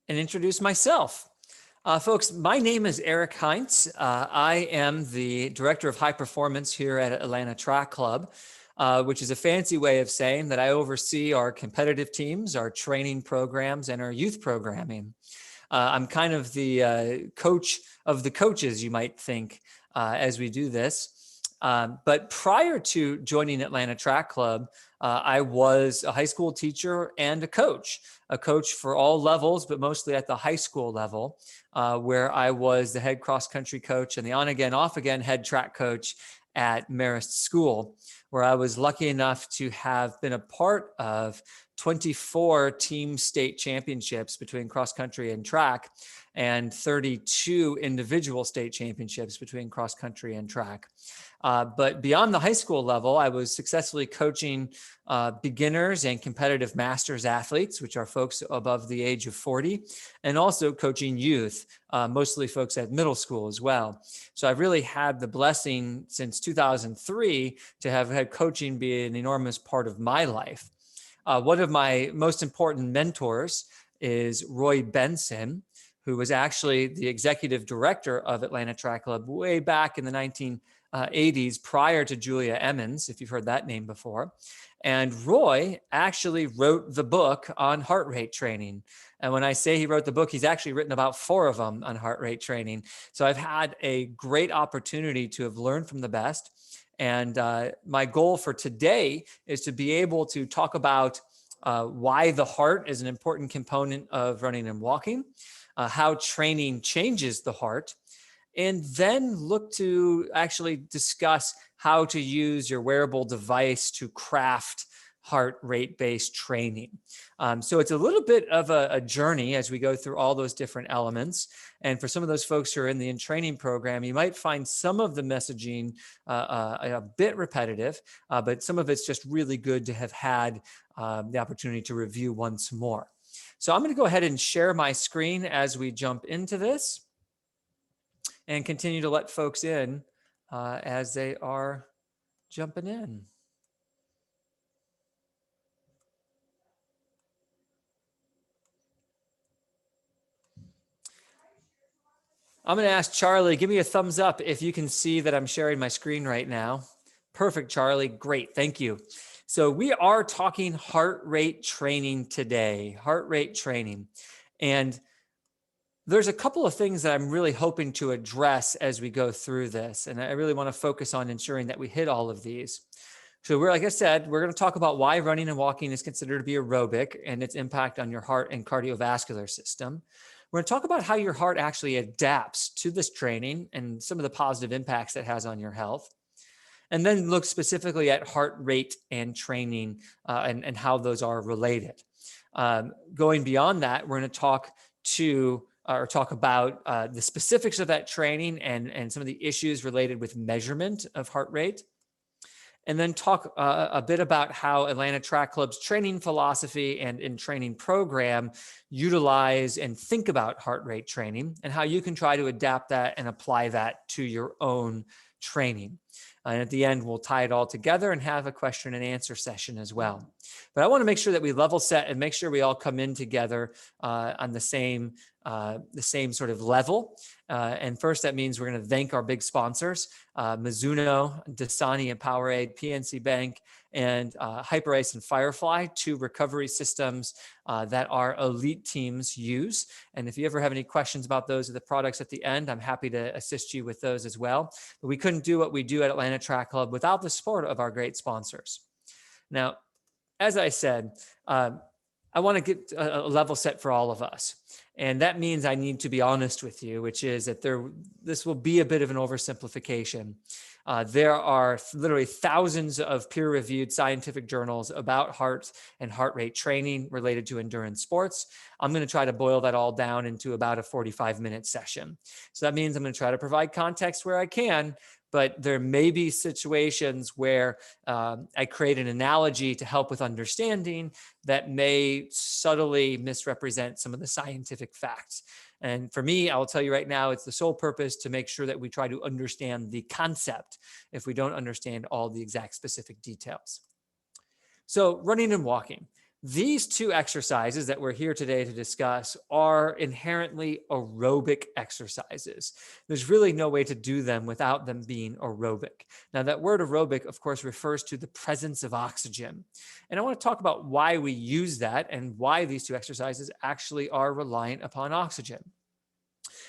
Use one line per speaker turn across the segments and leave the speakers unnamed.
and introduce myself. Folks, my name is Eric Heintz. I am the Director of High Performance here at Atlanta Track Club, which is a fancy way of saying that I oversee our competitive teams, our training programs, and our youth programming. I'm kind of the coach of the coaches, you might think, as we do this. But prior to joining Atlanta Track Club, I was a high school teacher and a coach for all levels, but mostly at the high school level, where I was the head cross country coach and the on again, off again head track coach at Marist School, where I was lucky enough to have been a part of 24 team state championships between cross country and track, and 32 individual state championships between cross country and track. But beyond the high school level, I was successfully coaching beginners and competitive masters athletes, which are folks above the age of 40, and also coaching youth, mostly folks at middle school as well. So I've really had the blessing since 2003 to have had coaching be an enormous part of my life. One of my most important mentors is Roy Benson, who was actually the executive director of Atlanta Track Club way back in the 1980s, prior to Julia Emmons, if you've heard that name before. And Roy actually wrote the book on heart rate training. And when I say he wrote the book, he's actually written about 4 of them on heart rate training. So I've had a great opportunity to have learned from the best. And my goal for today is to be able to talk about why the heart is an important component of running and walking, how training changes the heart, and then look to actually discuss how to use your wearable device to craft heart rate-based training. So it's a little bit of a journey as we go through all those different elements. And for some of those folks who are in the in-training program, you might find some of the messaging a bit repetitive, but some of it's just really good to have had the opportunity to review once more. So I'm going to go ahead and share my screen as we jump into this and continue to let folks in as they are jumping in. I'm going to ask Charlie, give me a thumbs up if you can see that I'm sharing my screen right now. Perfect, Charlie. Great. Thank you. So we are talking heart rate training today, heart rate training. And there's a couple of things that I'm really hoping to address as we go through this. And I really want to focus on ensuring that we hit all of these. So like I said, we're going to talk about why running and walking is considered to be aerobic and its impact on your heart and cardiovascular system. We're going to talk about how your heart actually adapts to this training and some of the positive impacts it has on your health. And then look specifically at heart rate and training and how those are related. Going beyond that, we're going to talk about the specifics of that training and some of the issues related with measurement of heart rate. And then talk a bit about how Atlanta Track Club's training philosophy and in-training program utilize and think about heart rate training and how you can try to adapt that and apply that to your own training. And at the end, we'll tie it all together and have a question and answer session as well. But I want to make sure that we level set and make sure we all come in together on the same sort of level. And first, that means we're going to thank our big sponsors, Mizuno, Dasani and Powerade, PNC Bank, and HyperIce and Firefly, 2 recovery systems that our elite teams use. And if you ever have any questions about those or the products at the end, I'm happy to assist you with those as well. But we couldn't do what we do at Atlanta Track Club without the support of our great sponsors. Now, as I said, I want to get a level set for all of us. And that means I need to be honest with you, which is that this will be a bit of an oversimplification. There are literally thousands of peer-reviewed scientific journals about heart and heart rate training related to endurance sports. I'm going to try to boil that all down into about a 45-minute session. So that means I'm going to try to provide context where I can, but there may be situations where I create an analogy to help with understanding that may subtly misrepresent some of the scientific facts. And for me, I'll tell you right now, it's the sole purpose to make sure that we try to understand the concept if we don't understand all the exact specific details. So running and walking. These two exercises that we're here today to discuss are inherently aerobic exercises. There's really no way to do them without them being aerobic. Now, that word aerobic, of course, refers to the presence of oxygen. And I want to talk about why we use that and why these two exercises actually are reliant upon oxygen.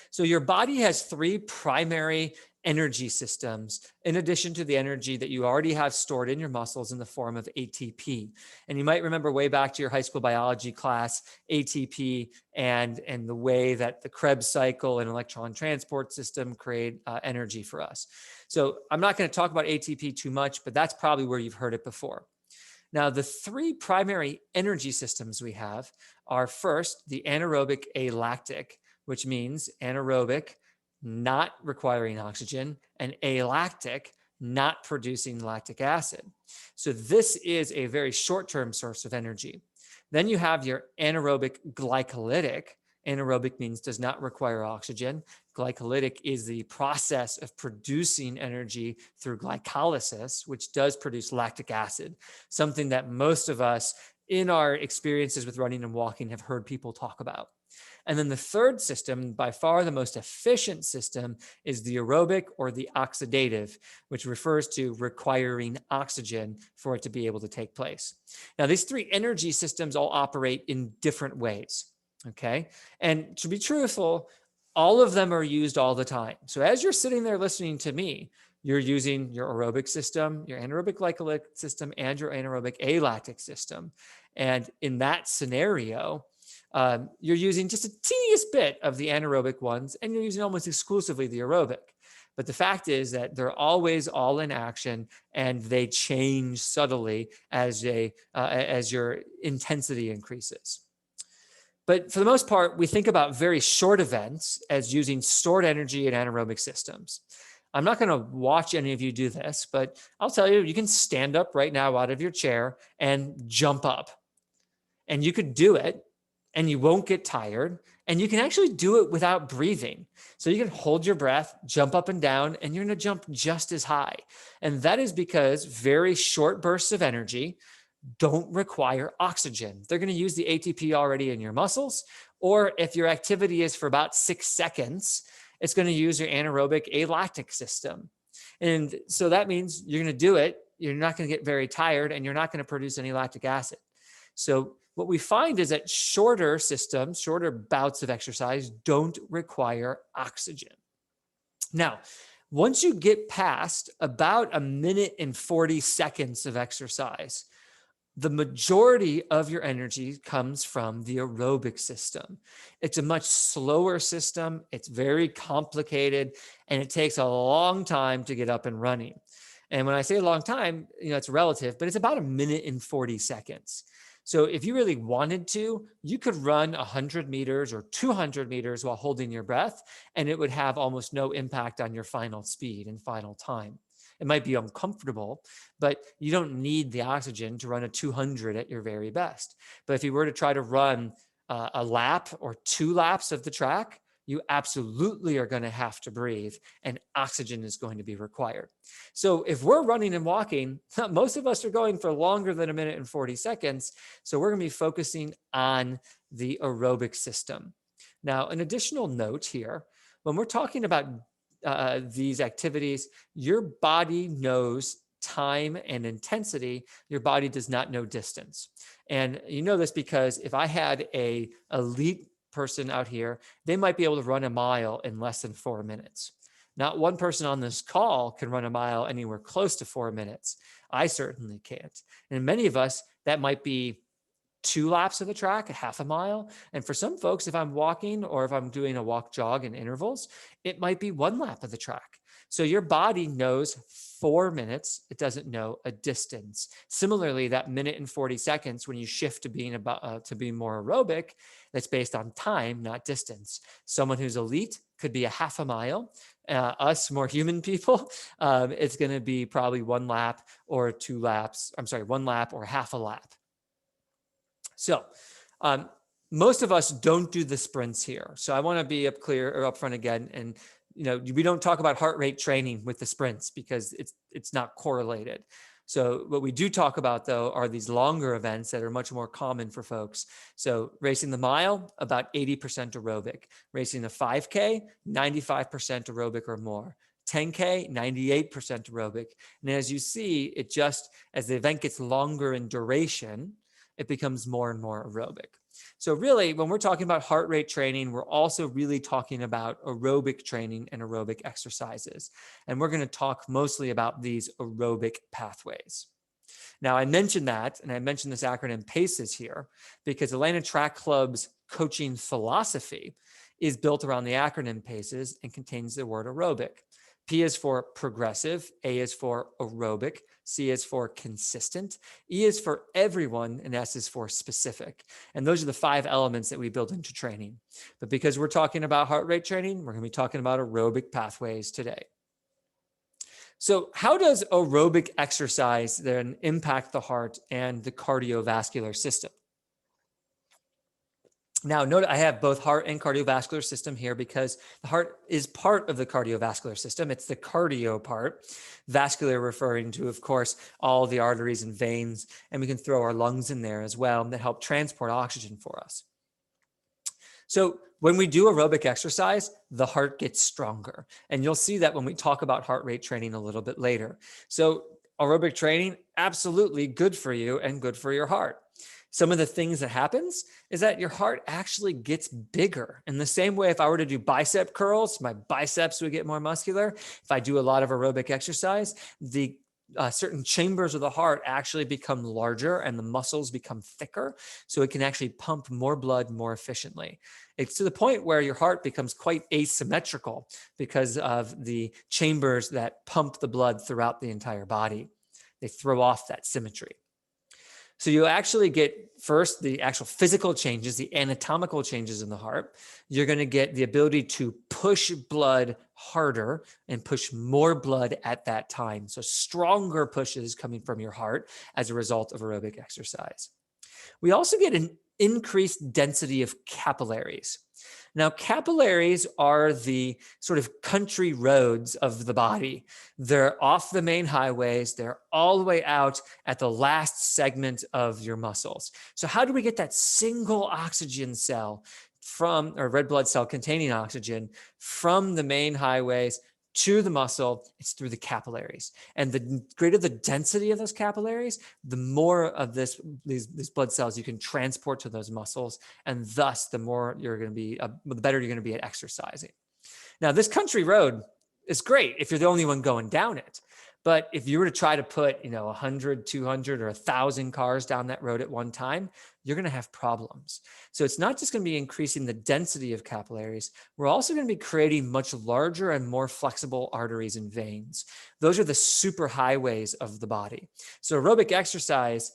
So your body has three primary energy systems in addition to the energy that you already have stored in your muscles in the form of ATP. And you might remember way back to your high school biology class, ATP and the way that the Krebs cycle and electron transport system create energy for us. So I'm not going to talk about ATP too much, but that's probably where you've heard it before. Now, the three primary energy systems we have are first, the anaerobic alactic, which means anaerobic, not requiring oxygen, and alactic, not producing lactic acid. So this is a very short-term source of energy. Then you have your anaerobic glycolytic. Anaerobic means does not require oxygen. Glycolytic is the process of producing energy through glycolysis, which does produce lactic acid, something that most of us in our experiences with running and walking have heard people talk about. And then the third system, by far the most efficient system, is the aerobic or the oxidative, which refers to requiring oxygen for it to be able to take place. Now, these three energy systems all operate in different ways, okay? And to be truthful, all of them are used all the time. So as you're sitting there listening to me, you're using your aerobic system, your anaerobic glycolytic system, and your anaerobic alactic system. And in that scenario, you're using just a teeniest bit of the anaerobic ones, and you're using almost exclusively the aerobic. But the fact is that they're always all in action, and they change subtly as your intensity increases. But for the most part, we think about very short events as using stored energy in anaerobic systems. I'm not going to watch any of you do this, but I'll tell you, you can stand up right now out of your chair and jump up. And you could do it, and you won't get tired, and you can actually do it without breathing. So you can hold your breath, jump up and down, and you're going to jump just as high. And that is because very short bursts of energy don't require oxygen. They're going to use the ATP already in your muscles, or if your activity is for about 6 seconds, it's going to use your anaerobic alactic system. And so that means you're going to do it, you're not going to get very tired, and you're not going to produce any lactic acid. So what we find is that shorter systems, shorter bouts of exercise don't require oxygen. Now, once you get past about 1 minute and 40 seconds of exercise, the majority of your energy comes from the aerobic system. It's a much slower system. It's very complicated, and it takes a long time to get up and running. And when I say a long time, it's relative, but it's about 1 minute and 40 seconds. So if you really wanted to, you could run 100 meters or 200 meters while holding your breath, and it would have almost no impact on your final speed and final time. It might be uncomfortable, but you don't need the oxygen to run a 200 at your very best. But if you were to try to run a lap or 2 laps of the track, you absolutely are going to have to breathe, and oxygen is going to be required. So if we're running and walking, most of us are going for longer than 1 minute and 40 seconds. So we're going to be focusing on the aerobic system. Now, an additional note here, when we're talking about these activities, your body knows time and intensity. Your body does not know distance. And you know this because if I had an elite person out here, they might be able to run a mile in less than 4 minutes. Not one person on this call can run a mile anywhere close to 4 minutes. I certainly can't. And many of us, that might be 2 laps of the track, a half a mile. And for some folks, if I'm walking or if I'm doing a walk jog in intervals, it might be 1 lap of the track. So your body knows 4 minutes. It doesn't know a distance. Similarly, that 1 minute and 40 seconds, when you shift to being to be more aerobic, that's based on time, not distance. Someone who's elite could be a half a mile. Us more human people, it's going to be probably 1 lap or 2 laps. 1 lap or half a lap. So most of us don't do the sprints here. So I want to be up front again. And we don't talk about heart rate training with the sprints because it's not correlated. So what we do talk about, though, are these longer events that are much more common for folks. So racing the mile, about 80% aerobic. Racing a 5K, 95% aerobic or more. 10K, 98% aerobic. And as you see, it just, as the event gets longer in duration, it becomes more and more aerobic. So really, when we're talking about heart rate training, we're also really talking about aerobic training and aerobic exercises. And we're going to talk mostly about these aerobic pathways. Now, I mentioned that, and I mentioned this acronym PACES here, because Atlanta Track Club's coaching philosophy is built around the acronym PACES and contains the word aerobic. P is for progressive, A is for aerobic, C is for consistent, E is for everyone, and S is for specific. And those are the 5 elements that we build into training. But because we're talking about heart rate training, we're going to be talking about aerobic pathways today. So how does aerobic exercise then impact the heart and the cardiovascular system? Now, note I have both heart and cardiovascular system here because the heart is part of the cardiovascular system. It's the cardio part. Vascular referring to, of course, all the arteries and veins, and we can throw our lungs in there as well that help transport oxygen for us. So when we do aerobic exercise, the heart gets stronger. And you'll see that when we talk about heart rate training a little bit later. So aerobic training, absolutely good for you and good for your heart. Some of the things that happens is that your heart actually gets bigger. In the same way, if I were to do bicep curls, my biceps would get more muscular. If I do a lot of aerobic exercise, the certain chambers of the heart actually become larger and the muscles become thicker. So it can actually pump more blood more efficiently. It's to the point where your heart becomes quite asymmetrical because of the chambers that pump the blood throughout the entire body. They throw off that symmetry. So you actually get first the actual physical changes, the anatomical changes in the heart. You're going to get the ability to push blood harder and push more blood at that time. So stronger pushes coming from your heart as a result of aerobic exercise. We also get an increased density of capillaries. Now, capillaries are the sort of country roads of the body. They're off the main highways. They're all the way out at the last segment of your muscles. So how do we get that single oxygen cell from, or red blood cell containing oxygen from the main highways to the muscle? It's through the capillaries. And the greater the density of those capillaries, the more of these blood cells you can transport to those muscles. And thus, the more you're going to be, the better you're going to be at exercising. Now, this country road is great if you're the only one going down it. But if you were to try to put, 100, 200, or 1,000 cars down that road at one time, you're going to have problems. So it's not just going to be increasing the density of capillaries. We're also going to be creating much larger and more flexible arteries and veins. Those are the super highways of the body. So aerobic exercise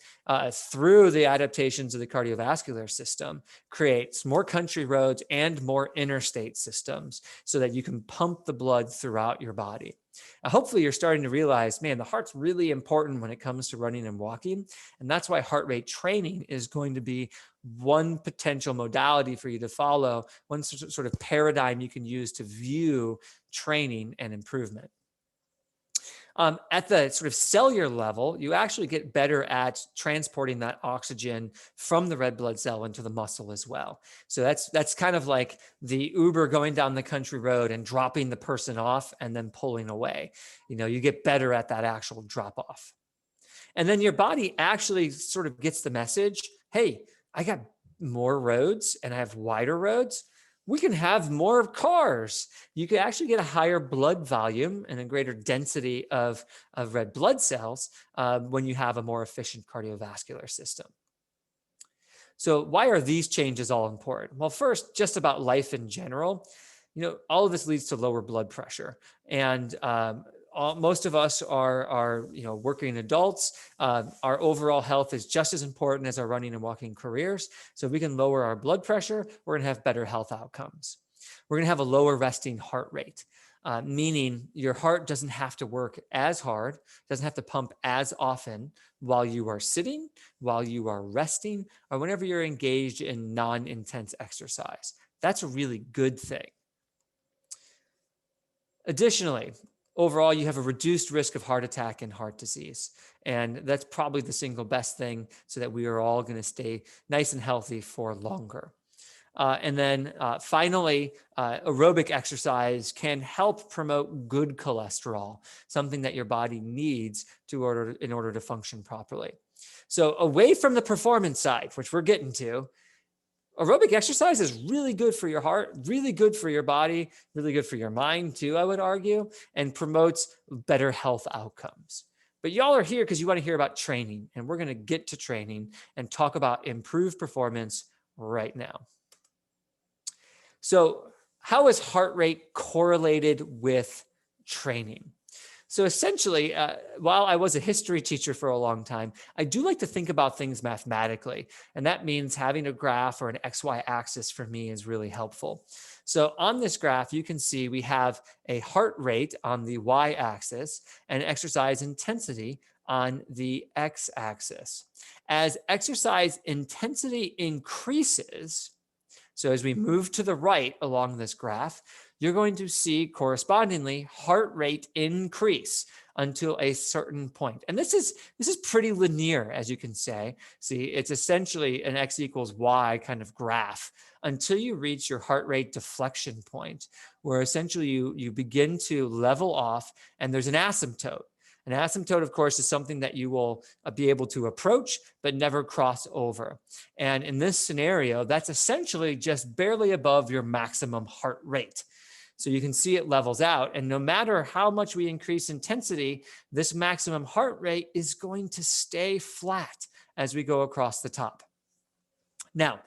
through the adaptations of the cardiovascular system creates more country roads and more interstate systems so that you can pump the blood throughout your body. Hopefully you're starting to realize, man, the heart's really important when it comes to running and walking. And that's why heart rate training is going to be one potential modality for you to follow, one sort of paradigm you can use to view training and improvement. At the sort of cellular level, you actually get better at transporting that oxygen from the red blood cell into the muscle as well. So that's kind of like the Uber going down the country road and dropping the person off and then pulling away. You get better at that actual drop off. And then your body actually sort of gets the message, hey, I got more roads and I have wider roads. We can have more cars. You can actually get a higher blood volume and a greater density of red blood cells when you have a more efficient cardiovascular system. So why are these changes all important? Well, first, just about life in general, all of this leads to lower blood pressure. And most of us are working adults. Our overall health is just as important as our running and walking careers. So if we can lower our blood pressure, we're going to have better health outcomes. We're going to have a lower resting heart rate, meaning your heart doesn't have to work as hard, doesn't have to pump as often while you are sitting, while you are resting, or whenever you're engaged in non-intense exercise. That's a really good thing. Additionally, overall, you have a reduced risk of heart attack and heart disease. And that's probably the single best thing so that we are all going to stay nice and healthy for longer. And then finally, aerobic exercise can help promote good cholesterol, something that your body needs in order to function properly. So away from the performance side, which we're getting to, aerobic exercise is really good for your heart, really good for your body, really good for your mind too, I would argue, and promotes better health outcomes. But y'all are here because you want to hear about training, and we're going to get to training and talk about improved performance right now. So how is heart rate correlated with training? So essentially, while I was a history teacher for a long time, I do like to think about things mathematically. And that means having a graph or an XY axis for me is really helpful. So on this graph, you can see we have a heart rate on the Y axis and exercise intensity on the X axis. As exercise intensity increases, so as we move to the right along this graph, you're going to see correspondingly heart rate increase until a certain point. And this is pretty linear, as you can say. See, it's essentially an X equals Y kind of graph until you reach your heart rate deflection point, where essentially you begin to level off and there's an asymptote. An asymptote, of course, is something that you will be able to approach, but never cross over. And in this scenario, that's essentially just barely above your maximum heart rate. So you can see it levels out. And no matter how much we increase intensity, this maximum heart rate is going to stay flat as we go across the top. Now,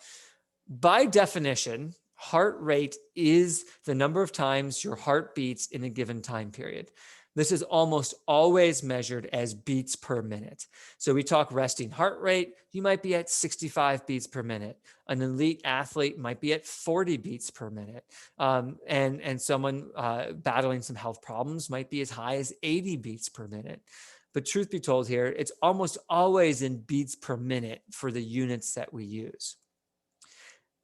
by definition, heart rate is the number of times your heart beats in a given time period. This is almost always measured as beats per minute. So we talk resting heart rate, you might be at 65 beats per minute. An elite athlete might be at 40 beats per minute. And someone battling some health problems might be as high as 80 beats per minute. But truth be told here, it's almost always in beats per minute for the units that we use.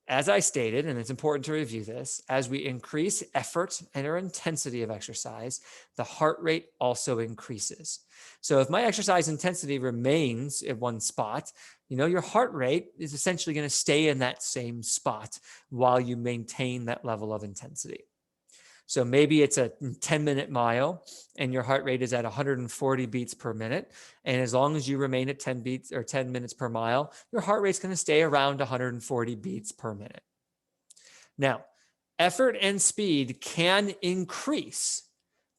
As I stated, and it's important to review this, as we increase effort and our intensity of exercise, the heart rate also increases. So if my exercise intensity remains at one spot, your heart rate is essentially going to stay in that same spot while you maintain that level of intensity. So maybe it's a 10-minute mile and your heart rate is at 140 beats per minute. And as long as you remain at 10 beats or 10 minutes per mile, your heart rate's going to stay around 140 beats per minute. Now, effort and speed can increase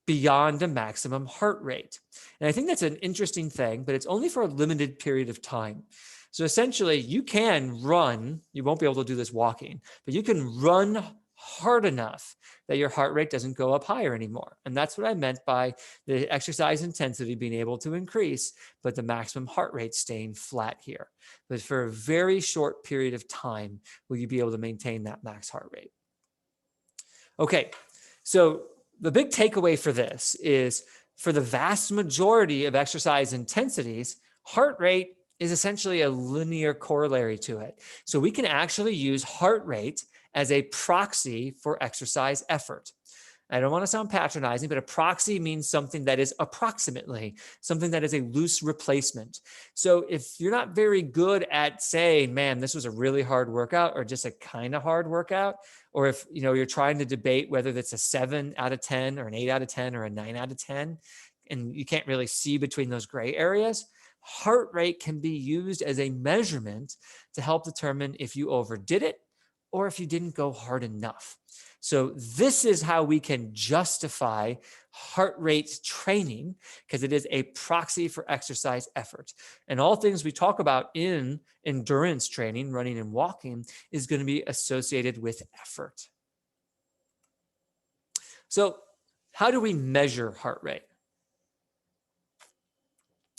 beyond a maximum heart rate. And I think that's an interesting thing, but it's only for a limited period of time. So essentially, you can run, you won't be able to do this walking, but you can run hard enough that your heart rate doesn't go up higher anymore. And that's what I meant by the exercise intensity being able to increase, but the maximum heart rate staying flat here. But for a very short period of time, will you be able to maintain that max heart rate? Okay, so the big takeaway for this is for the vast majority of exercise intensities, heart rate is essentially a linear corollary to it. So we can actually use heart rate as a proxy for exercise effort. I don't want to sound patronizing, but a proxy means something that is approximately, something that is a loose replacement. So if you're not very good at saying, man, this was a really hard workout or just a kind of hard workout, or if you're trying to debate whether that's a 7 out of 10 or an 8 out of 10 or a 9 out of 10, and you can't really see between those gray areas, heart rate can be used as a measurement to help determine if you overdid it or if you didn't go hard enough. So this is how we can justify heart rate training, because it is a proxy for exercise effort. And all things we talk about in endurance training, running and walking, is going to be associated with effort. So how do we measure heart rate?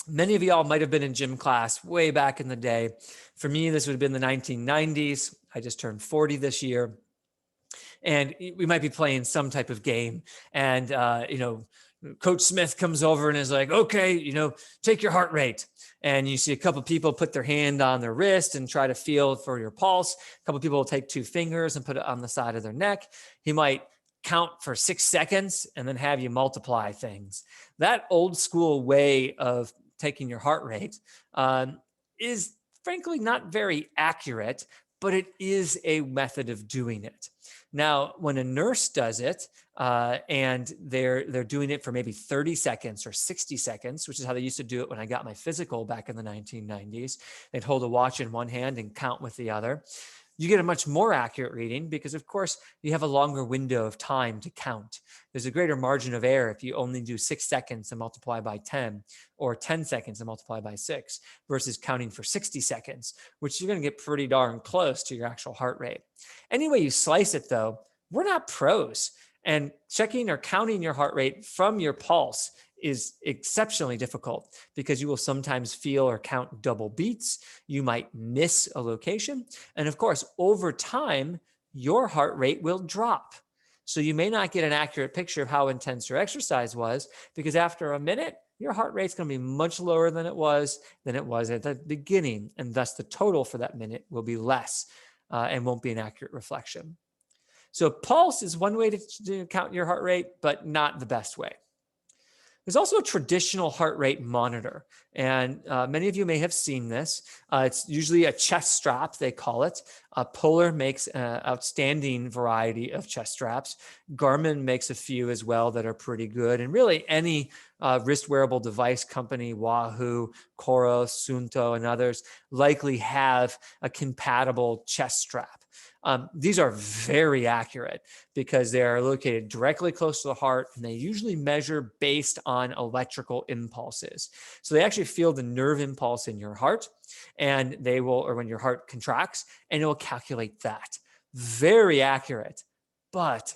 Many of y'all might have been in gym class way back in the day. For me, this would have been the 1990s. I just turned 40 this year. And we might be playing some type of game. And, Coach Smith comes over and is like, okay, take your heart rate. And you see a couple of people put their hand on their wrist and try to feel for your pulse. A couple of people will take 2 fingers and put it on the side of their neck. He might count for 6 seconds and then have you multiply things. That old school way of taking your heart rate is frankly not very accurate, but it is a method of doing it. Now, when a nurse does it and they're doing it for maybe 30 seconds or 60 seconds, which is how they used to do it when I got my physical back in the 1990s, they'd hold a watch in one hand and count with the other. You get a much more accurate reading because, of course, you have a longer window of time to count. There's a greater margin of error if you only do 6 seconds and multiply by 10 or 10 seconds and multiply by 6 versus counting for 60 seconds, which you're going to get pretty darn close to your actual heart rate. Any way you slice it, though, we're not pros. And checking or counting your heart rate from your pulse is exceptionally difficult because you will sometimes feel or count double beats. You might miss a location. And of course, over time, your heart rate will drop. So you may not get an accurate picture of how intense your exercise was because after a minute, your heart rate's going to be much lower than it was at the beginning. And thus the total for that minute will be less and won't be an accurate reflection. So pulse is one way to count your heart rate, but not the best way. There's also a traditional heart rate monitor, and many of you may have seen this. It's usually a chest strap, they call it. Polar makes an outstanding variety of chest straps. Garmin makes a few as well that are pretty good, and really any wrist wearable device company, Wahoo, Coros, Suunto, and others likely have a compatible chest strap. These are very accurate because they are located directly close to the heart and they usually measure based on electrical impulses. So they actually feel the nerve impulse in your heart and they will, or when your heart contracts, and it will calculate that. Very accurate, but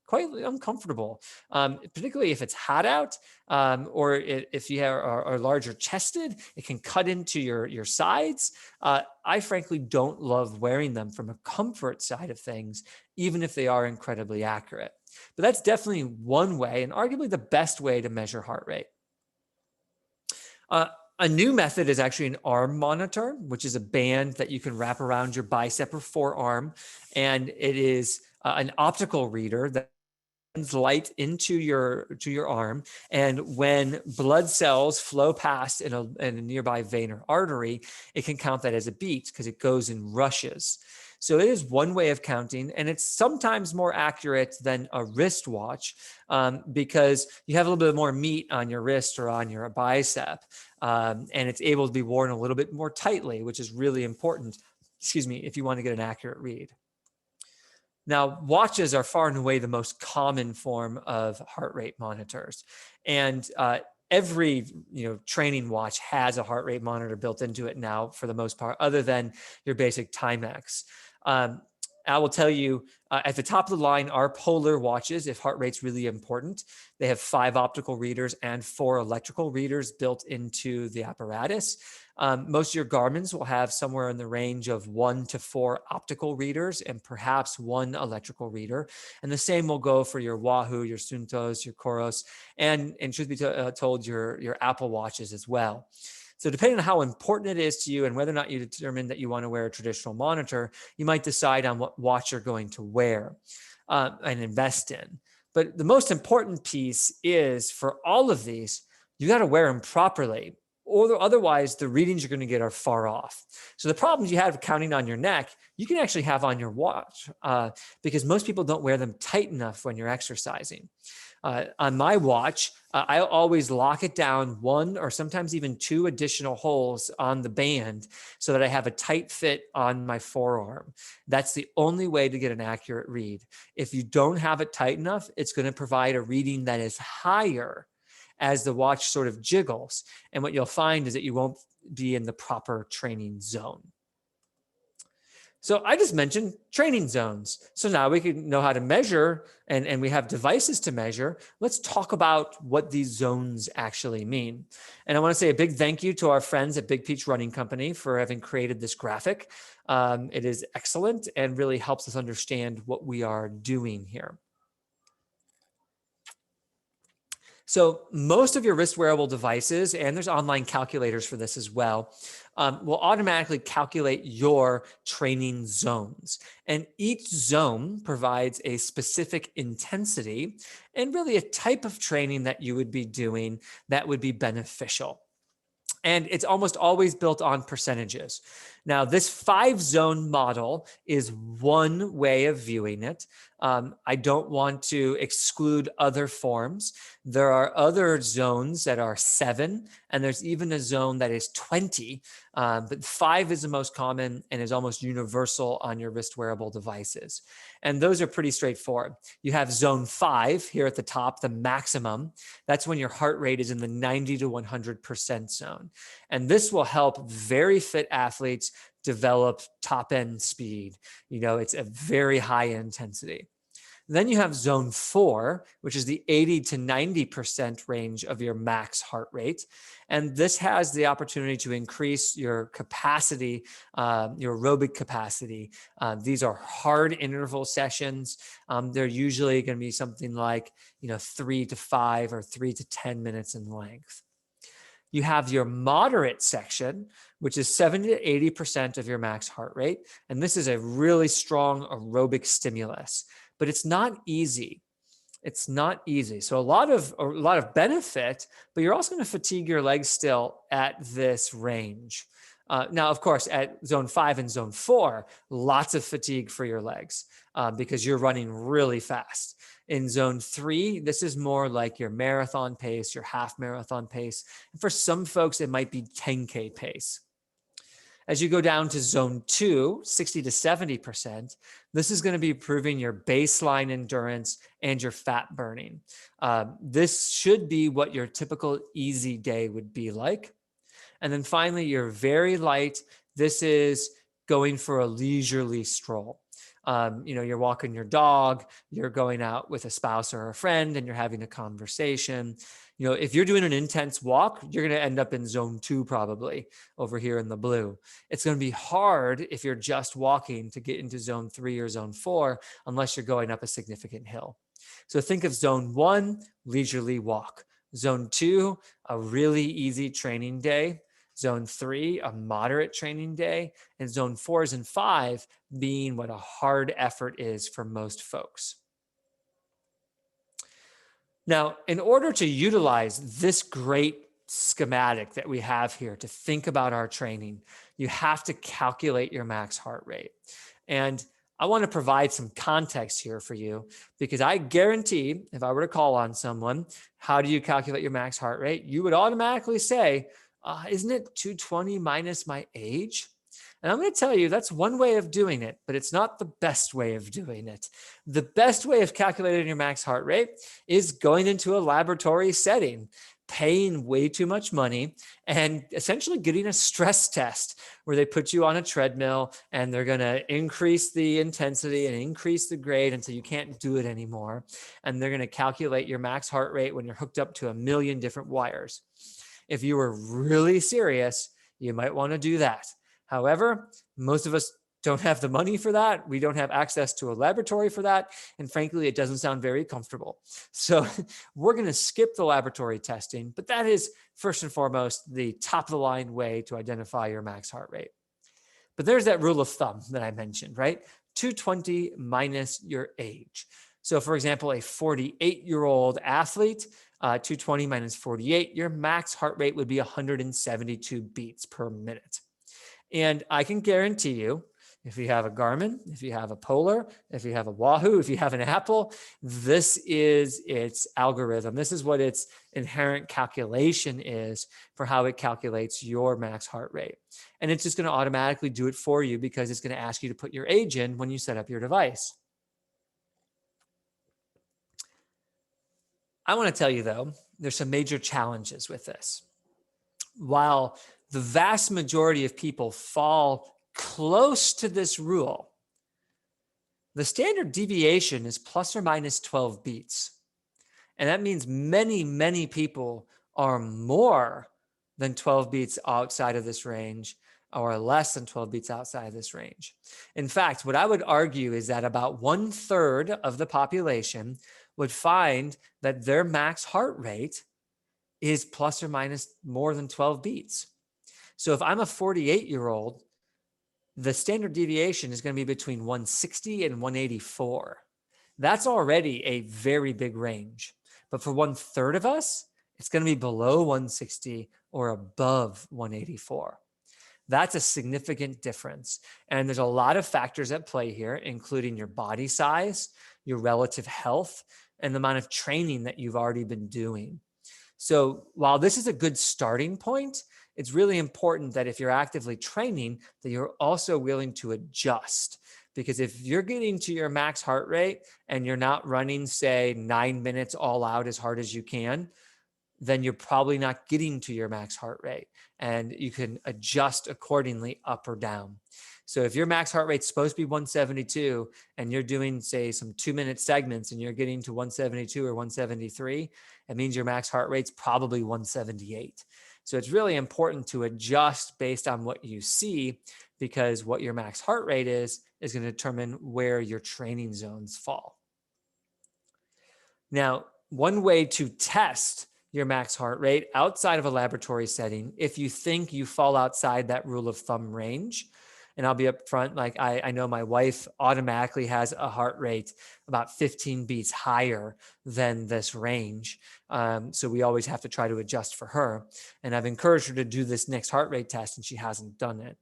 quite uncomfortable, particularly if it's hot out or if you are larger chested, it can cut into your sides. I frankly don't love wearing them from a comfort side of things, even if they are incredibly accurate. But that's definitely one way and arguably the best way to measure heart rate. A new method is actually an arm monitor, which is a band that you can wrap around your bicep or forearm. And it is an optical reader that light into your arm, and when blood cells flow past in a nearby vein or artery, it can count that as a beat because it goes in rushes. So it is one way of counting, and it's sometimes more accurate than a wristwatch because you have a little bit more meat on your wrist or on your bicep, and it's able to be worn a little bit more tightly, which is really important, if you want to get an accurate read. Now, watches are far and away the most common form of heart rate monitors. And every training watch has a heart rate monitor built into it now for the most part, other than your basic Timex. I will tell you, at the top of the line are Polar watches if heart rate's really important. They have 5 optical readers and 4 electrical readers built into the apparatus. Most of your Garmin's will have somewhere in the range of 1 to 4 optical readers and perhaps 1 electrical reader. And the same will go for your Wahoo, your Suuntos, your Coros, and truth be told, your Apple watches as well. So depending on how important it is to you and whether or not you determine that you want to wear a traditional monitor, you might decide on what watch you're going to wear and invest in. But the most important piece is for all of these, you got to wear them properly, or otherwise the readings you're going to get are far off. So the problems you have counting on your neck, you can actually have on your watch because most people don't wear them tight enough when you're exercising. On my watch, I always lock it down 1 or sometimes even 2 additional holes on the band so that I have a tight fit on my forearm. That's the only way to get an accurate read. If you don't have it tight enough, it's going to provide a reading that is higher as the watch sort of jiggles. And what you'll find is that you won't be in the proper training zone. So I just mentioned training zones. So now we can know how to measure and we have devices to measure. Let's talk about what these zones actually mean. And I want to say a big thank you to our friends at Big Peach Running Company for having created this graphic. It is excellent and really helps us understand what we are doing here. So most of your wrist wearable devices, and there's online calculators for this as well, will automatically calculate your training zones. And each zone provides a specific intensity and really a type of training that you would be doing that would be beneficial. And it's almost always built on percentages. Now, this 5-zone model is one way of viewing it. I don't want to exclude other forms. There are other zones that are 7, and there's even a zone that is 20. But 5 is the most common and is almost universal on your wrist wearable devices. And those are pretty straightforward. You have zone 5 here at the top, the maximum. That's when your heart rate is in the 90 to 100% zone. And this will help very fit athletes develop top end speed. It's a very high intensity. Then you have zone 4, which is the 80 to 90% range of your max heart rate. And this has the opportunity to increase your capacity, your aerobic capacity. These are hard interval sessions. They're usually going to be something like, 3 to 5 or 3 to 10 minutes in length. You have your moderate section, which is 70 to 80% of your max heart rate. And this is a really strong aerobic stimulus, but it's not easy. It's not easy. So a lot of benefit, but you're also going to fatigue your legs still at this range. Now, of course, at zone 5 and zone 4, lots of fatigue for your legs because you're running really fast. In zone 3, this is more like your marathon pace, your half marathon pace. And for some folks, it might be 10K pace. As you go down to zone 2, 60 to 70%, this is going to be improving your baseline endurance and your fat burning. This should be what your typical easy day would be like. And then finally, you're very light. This is going for a leisurely stroll. You're walking your dog, you're going out with a spouse or a friend, and you're having a conversation. If you're doing an intense walk, you're going to end up in zone 2 probably over here in the blue. It's going to be hard if you're just walking to get into zone 3 or zone 4, unless you're going up a significant hill. So think of zone 1, leisurely walk. Zone 2, a really easy training day. Zone 3, a moderate training day, and zone 4s and 5 being what a hard effort is for most folks. Now, in order to utilize this great schematic that we have here to think about our training, you have to calculate your max heart rate. And I want to provide some context here for you, because I guarantee if I were to call on someone, how do you calculate your max heart rate? You would automatically say, isn't it 220 minus my age? And I'm going to tell you that's one way of doing it, but it's not the best way of doing it. The best way of calculating your max heart rate is going into a laboratory setting, paying way too much money, and essentially getting a stress test where they put you on a treadmill and they're going to increase the intensity and increase the grade until you can't do it anymore. And they're going to calculate your max heart rate when you're hooked up to a million different wires. If you were really serious, you might want to do that. However, most of us don't have the money for that. We don't have access to a laboratory for that. And frankly, it doesn't sound very comfortable. So we're going to skip the laboratory testing, but that is first and foremost the top of the line way to identify your max heart rate. But there's that rule of thumb that I mentioned, right? 220 minus your age. So for example, a 48-year-old athlete, 220 minus 48, your max heart rate would be 172 beats per minute. And I can guarantee you, if you have a Garmin, if you have a Polar, if you have a Wahoo, if you have an Apple, this is its algorithm. This is what its inherent calculation is for how it calculates your max heart rate. And it's just going to automatically do it for you because it's going to ask you to put your age in when you set up your device. I want to tell you, though, there's some major challenges with this. While the vast majority of people fall close to this rule, the standard deviation is plus or minus 12 beats. And that means many, many people are more than 12 beats outside of this range or less than 12 beats outside of this range. In fact, what I would argue is that about 1/3 of the population would find that their max heart rate is plus or minus more than 12 beats. So if I'm a 48-year-old, the standard deviation is going to be between 160 and 184. That's already a very big range. But for 1/3 of us, it's going to be below 160 or above 184. That's a significant difference. And there's a lot of factors at play here, including your body size, your relative health, and the amount of training that you've already been doing. So while this is a good starting point, it's really important that if you're actively training, that you're also willing to adjust. Because if you're getting to your max heart rate and you're not running, say, 9 minutes all out as hard as you can, then you're probably not getting to your max heart rate, and you can adjust accordingly up or down. So if your max heart rate's supposed to be 172 and you're doing, say, some 2-minute segments and you're getting to 172 or 173, it means your max heart rate's probably 178. So it's really important to adjust based on what you see, because what your max heart rate is going to determine where your training zones fall. Now, one way to test your max heart rate outside of a laboratory setting, if you think you fall outside that rule of thumb range, and I'll be upfront, like I know my wife automatically has a heart rate about 15 beats higher than this range. So we always have to try to adjust for her. And I've encouraged her to do this next heart rate test, and she hasn't done it.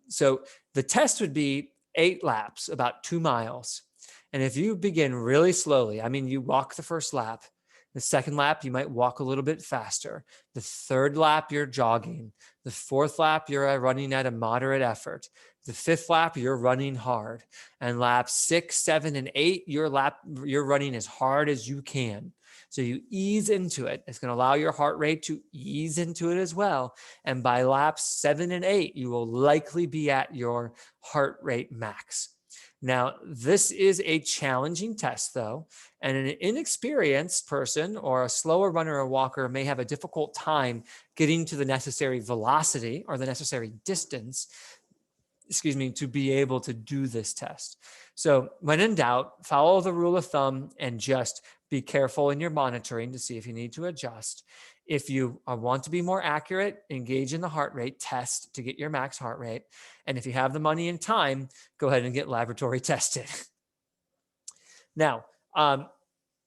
So the test would be 8 laps, about 2 miles. And if you begin really slowly, I mean, you walk the first lap. The second lap, you might walk a little bit faster. The third lap, you're jogging. The fourth lap, you're running at a moderate effort. The fifth lap, you're running hard. And laps 6, 7, and 8, you're running as hard as you can. So you ease into it. It's going to allow your heart rate to ease into it as well. And by laps 7 and 8, you will likely be at your heart rate max. Now, this is a challenging test, though, and an inexperienced person or a slower runner or walker may have a difficult time getting to the necessary velocity or the necessary distance, to be able to do this test. So when in doubt, follow the rule of thumb and just be careful in your monitoring to see if you need to adjust. If you want to be more accurate, engage in the heart rate test to get your max heart rate. And if you have the money and time, go ahead and get laboratory tested. Now,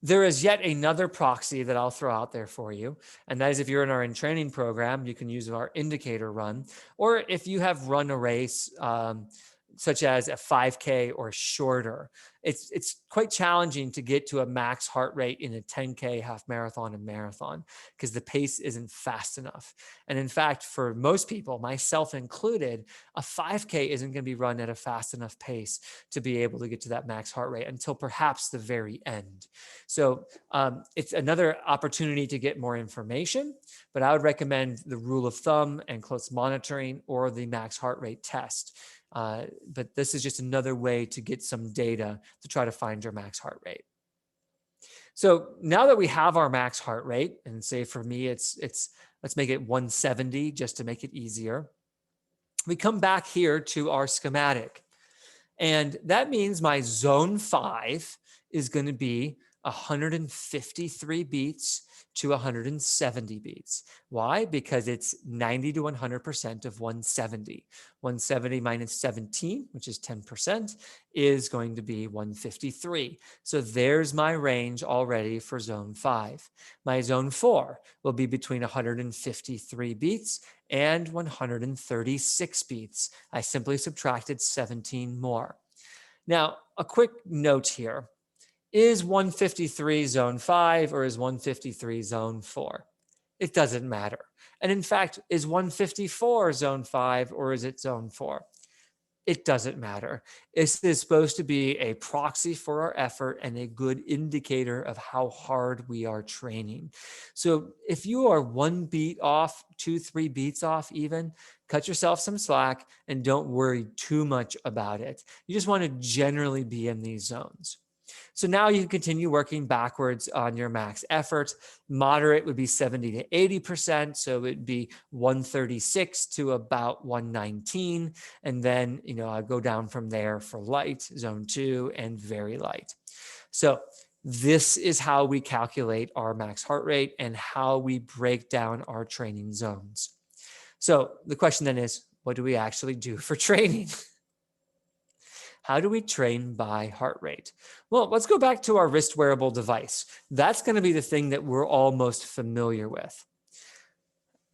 there is yet another proxy that I'll throw out there for you. And that is, if you're in our in-training program, you can use our indicator run. Or if you have run a race, such as a 5K or shorter, it's quite challenging to get to a max heart rate in a 10K, half marathon, and marathon, because the pace isn't fast enough. And in fact, for most people, myself included, a 5K isn't going to be run at a fast enough pace to be able to get to that max heart rate until perhaps the very end. So it's another opportunity to get more information, but I would recommend the rule of thumb and close monitoring or the max heart rate test. But this is just another way to get some data to try to find your max heart rate. So now that we have our max heart rate, and say for me, let's make it 170 just to make it easier. We come back here to our schematic. And that means my zone 5 is going to be 153 beats to 170 beats. Why? Because it's 90 to 100% of 170. 170 minus 17, which is 10%, is going to be 153. So there's my range already for zone 5. My zone 4 will be between 153 beats and 136 beats. I simply subtracted 17 more. Now, a quick note here. Is 153 zone 5 or is 153 zone 4? It doesn't matter. And in fact, is 154 zone 5 or is it zone 4? It doesn't matter. This is supposed to be a proxy for our effort and a good indicator of how hard we are training. So if you are 1 beat off, 2, 3 beats off even, cut yourself some slack and don't worry too much about it. You just want to generally be in these zones. So now you can continue working backwards on your max effort. Moderate would be 70 to 80%. So it would be 136 to about 119. And then, I go down from there for light, zone 2, and very light. So This is how we calculate our max heart rate and how we break down our training zones. So the question then is, what do we actually do for training? How do we train by heart rate? Well, let's go back to our wrist wearable device. That's going to be the thing that we're all most familiar with.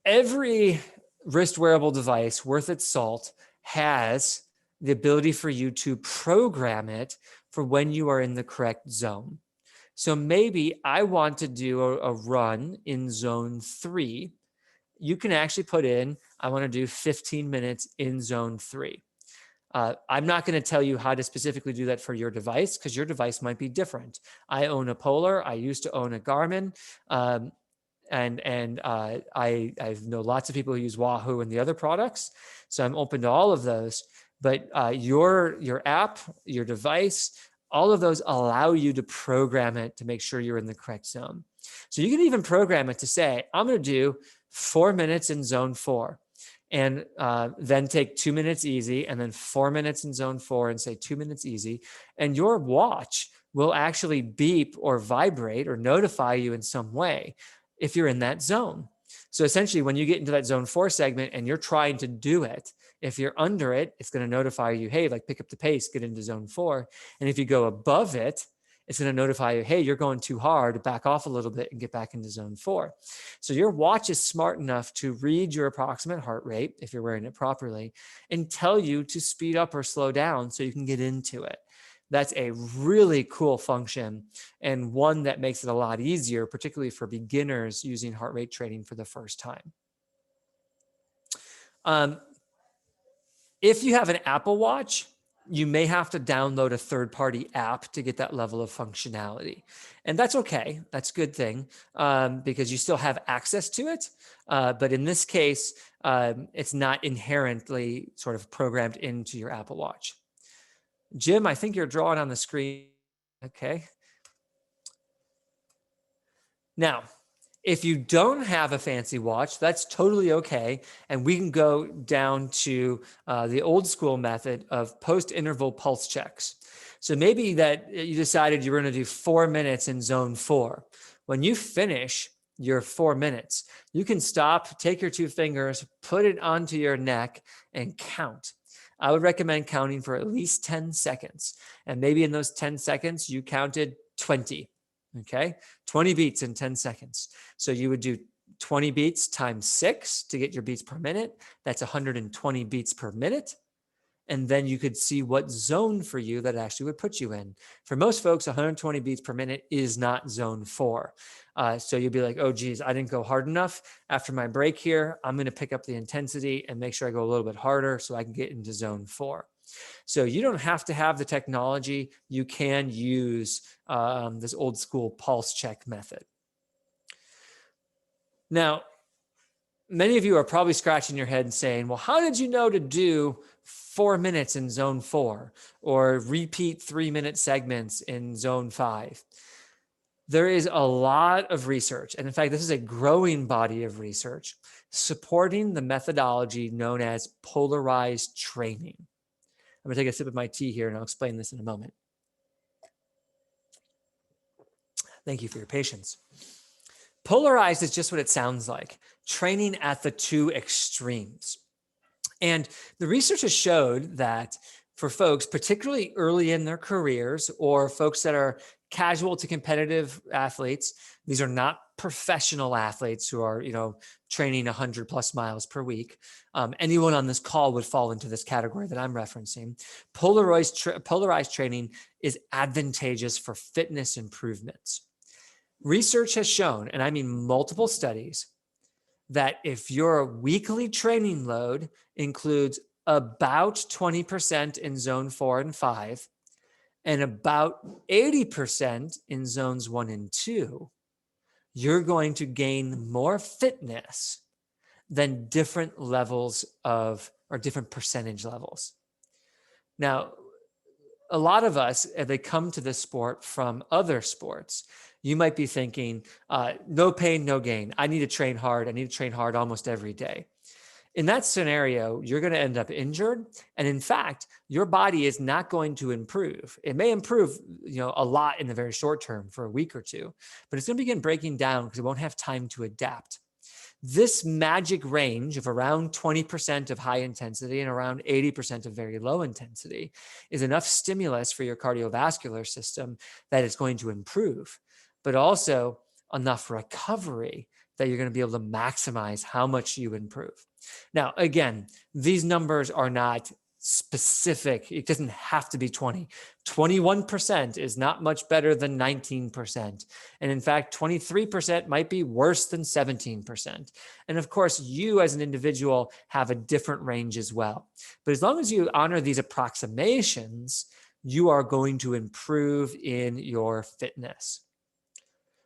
Every wrist wearable device worth its salt has the ability for you to program it for when you are in the correct zone. So maybe I want to do a run in zone 3. You can actually put in, I want to do 15 minutes in zone 3. I'm not going to tell you how to specifically do that for your device because your device might be different. I own a Polar. I used to own a Garmin. I know lots of people who use Wahoo and the other products. So I'm open to all of those. But your app, your device, all of those allow you to program it to make sure you're in the correct zone. So you can even program it to say, I'm going to do 4 minutes in zone 4. And then take 2 minutes easy, and then 4 minutes in zone 4 and say 2 minutes easy. And your watch will actually beep or vibrate or notify you in some way if you're in that zone. So essentially, when you get into that zone 4 segment and you're trying to do it, if you're under it, it's going to notify you, hey, like pick up the pace, get into zone 4. And if you go above it, it's going to notify you, hey, you're going too hard, back off a little bit and get back into zone 4. So your watch is smart enough to read your approximate heart rate, if you're wearing it properly, and tell you to speed up or slow down so you can get into it. That's a really cool function and one that makes it a lot easier, particularly for beginners using heart rate training for the first time. If you have an Apple Watch, you may have to download a third-party app to get that level of functionality. And that's okay. That's a good thing because you still have access to it. But in this case, it's not inherently sort of programmed into your Apple Watch. Jim, I think you're drawing on the screen. Okay. Now, if you don't have a fancy watch, that's totally okay. And we can go down to the old school method of post-interval pulse checks. So maybe that you decided you were going to do 4 minutes in zone 4. When you finish your 4 minutes, you can stop, take your 2 fingers, put it onto your neck and count. I would recommend counting for at least 10 seconds. And maybe in those 10 seconds, you counted 20. Okay, 20 beats in 10 seconds. So you would do 20 beats times 6 to get your beats per minute. That's 120 beats per minute. And then you could see what zone for you that actually would put you in. For most folks, 120 beats per minute is not zone 4. So you'd be like, oh, geez, I didn't go hard enough. After my break here, I'm going to pick up the intensity and make sure I go a little bit harder so I can get into zone 4. So you don't have to have the technology. You can use this old school pulse check method. Now, many of you are probably scratching your head and saying, well, how did you know to do 4 minutes in zone 4 or repeat 3-minute segments in zone 5? There is a lot of research. And in fact, this is a growing body of research supporting the methodology known as polarized training. I'm going to take a sip of my tea here and I'll explain this in a moment. Thank you for your patience. Polarized is just what it sounds like, training at the 2 extremes. And the research has showed that for folks, particularly early in their careers or folks that are casual to competitive athletes, these are not professional athletes who are, training 100 plus miles per week. Anyone on this call would fall into this category that I'm referencing. Polarized training is advantageous for fitness improvements. Research has shown, and I mean multiple studies, that if your weekly training load includes about 20% in zone 4 and 5 and about 80% in zones 1 and 2, you're going to gain more fitness than different levels of, or different percentage levels. Now, a lot of us, if they come to this sport from other sports, you might be thinking, no pain, no gain. I need to train hard. I need to train hard almost every day. In that scenario, you're going to end up injured. And in fact, your body is not going to improve. It may improve, a lot in the very short term for a week or two, but it's going to begin breaking down because it won't have time to adapt. This magic range of around 20% of high intensity and around 80% of very low intensity is enough stimulus for your cardiovascular system that it's going to improve, but also enough recovery that you're going to be able to maximize how much you improve. Now, again, these numbers are not specific. It doesn't have to be 20. 21% is not much better than 19%. And in fact, 23% might be worse than 17%. And of course, you as an individual have a different range as well. But as long as you honor these approximations, you are going to improve in your fitness.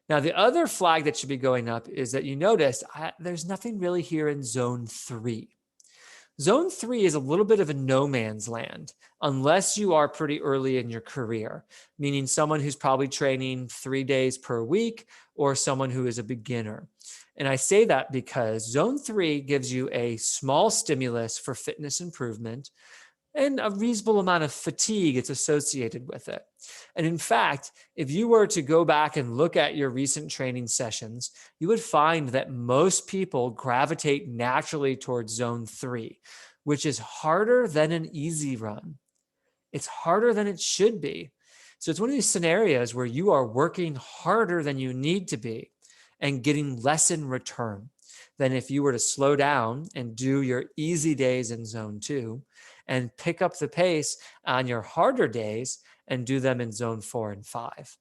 Now, the other flag that should be going up is that you notice there's nothing really here in zone 3. Zone 3 is a little bit of a no man's land, unless you are pretty early in your career, meaning someone who's probably training 3 days per week or someone who is a beginner. And I say that because zone 3 gives you a small stimulus for fitness improvement and a reasonable amount of fatigue it's associated with it. And in fact, if you were to go back and look at your recent training sessions, you would find that most people gravitate naturally towards zone 3, which is harder than an easy run. It's harder than it should be. So it's one of these scenarios where you are working harder than you need to be and getting less in return than if you were to slow down and do your easy days in zone 2 and pick up the pace on your harder days and do them in zone 4 and 5.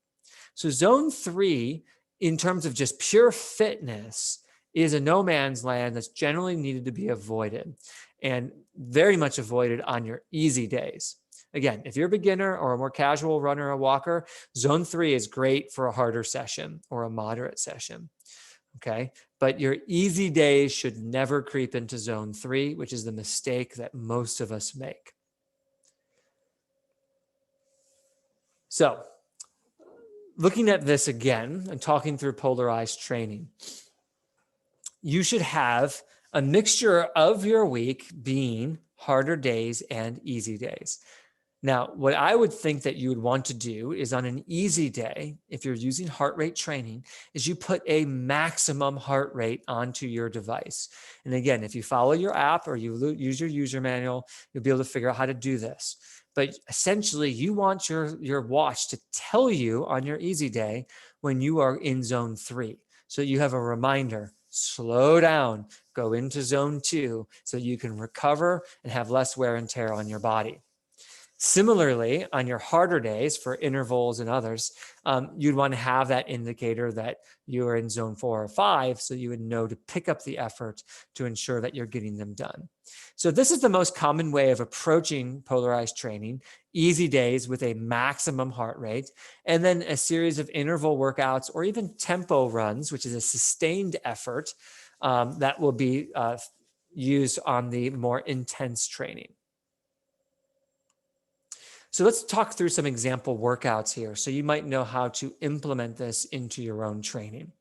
So zone 3, in terms of just pure fitness, is a no man's land that's generally needed to be avoided and very much avoided on your easy days. Again, if you're a beginner or a more casual runner or walker, zone 3 is great for a harder session or a moderate session. Okay, but your easy days should never creep into zone 3, which is the mistake that most of us make. So, looking at this again and talking through polarized training, you should have a mixture of your week being harder days and easy days. Now, what I would think that you would want to do is on an easy day, if you're using heart rate training, is you put a maximum heart rate onto your device. And again, if you follow your app or you use your user manual, you'll be able to figure out how to do this. But essentially, you want your watch to tell you on your easy day when you are in zone 3. So you have a reminder, slow down, go into zone 2 so you can recover and have less wear and tear on your body. Similarly, on your harder days for intervals and others, you'd want to have that indicator that you are in zone 4 or 5, so you would know to pick up the effort to ensure that you're getting them done. So this is the most common way of approaching polarized training: easy days with a maximum heart rate, and then a series of interval workouts or even tempo runs, which is a sustained effort that will be used on the more intense training. So let's talk through some example workouts here so you might know how to implement this into your own training.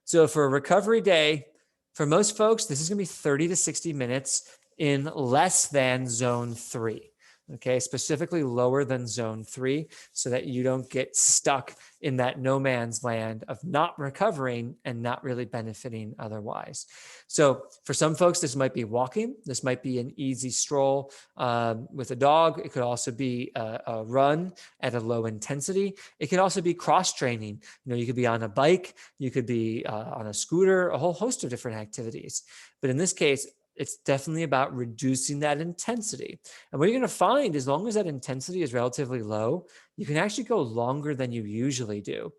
So for a recovery day, for most folks, this is going to be 30 to 60 minutes in less than zone 3. Okay, specifically lower than zone 3 so that you don't get stuck in that no man's land of not recovering and not really benefiting otherwise. So for some folks, this might be walking. This might be an easy stroll with a dog. It could also be a run at a low intensity. It could also be cross training. You could be on a bike, you could be on a scooter, a whole host of different activities. But in this case, it's definitely about reducing that intensity. And what you're going to find, as long as that intensity is relatively low, you can actually go longer than you usually do.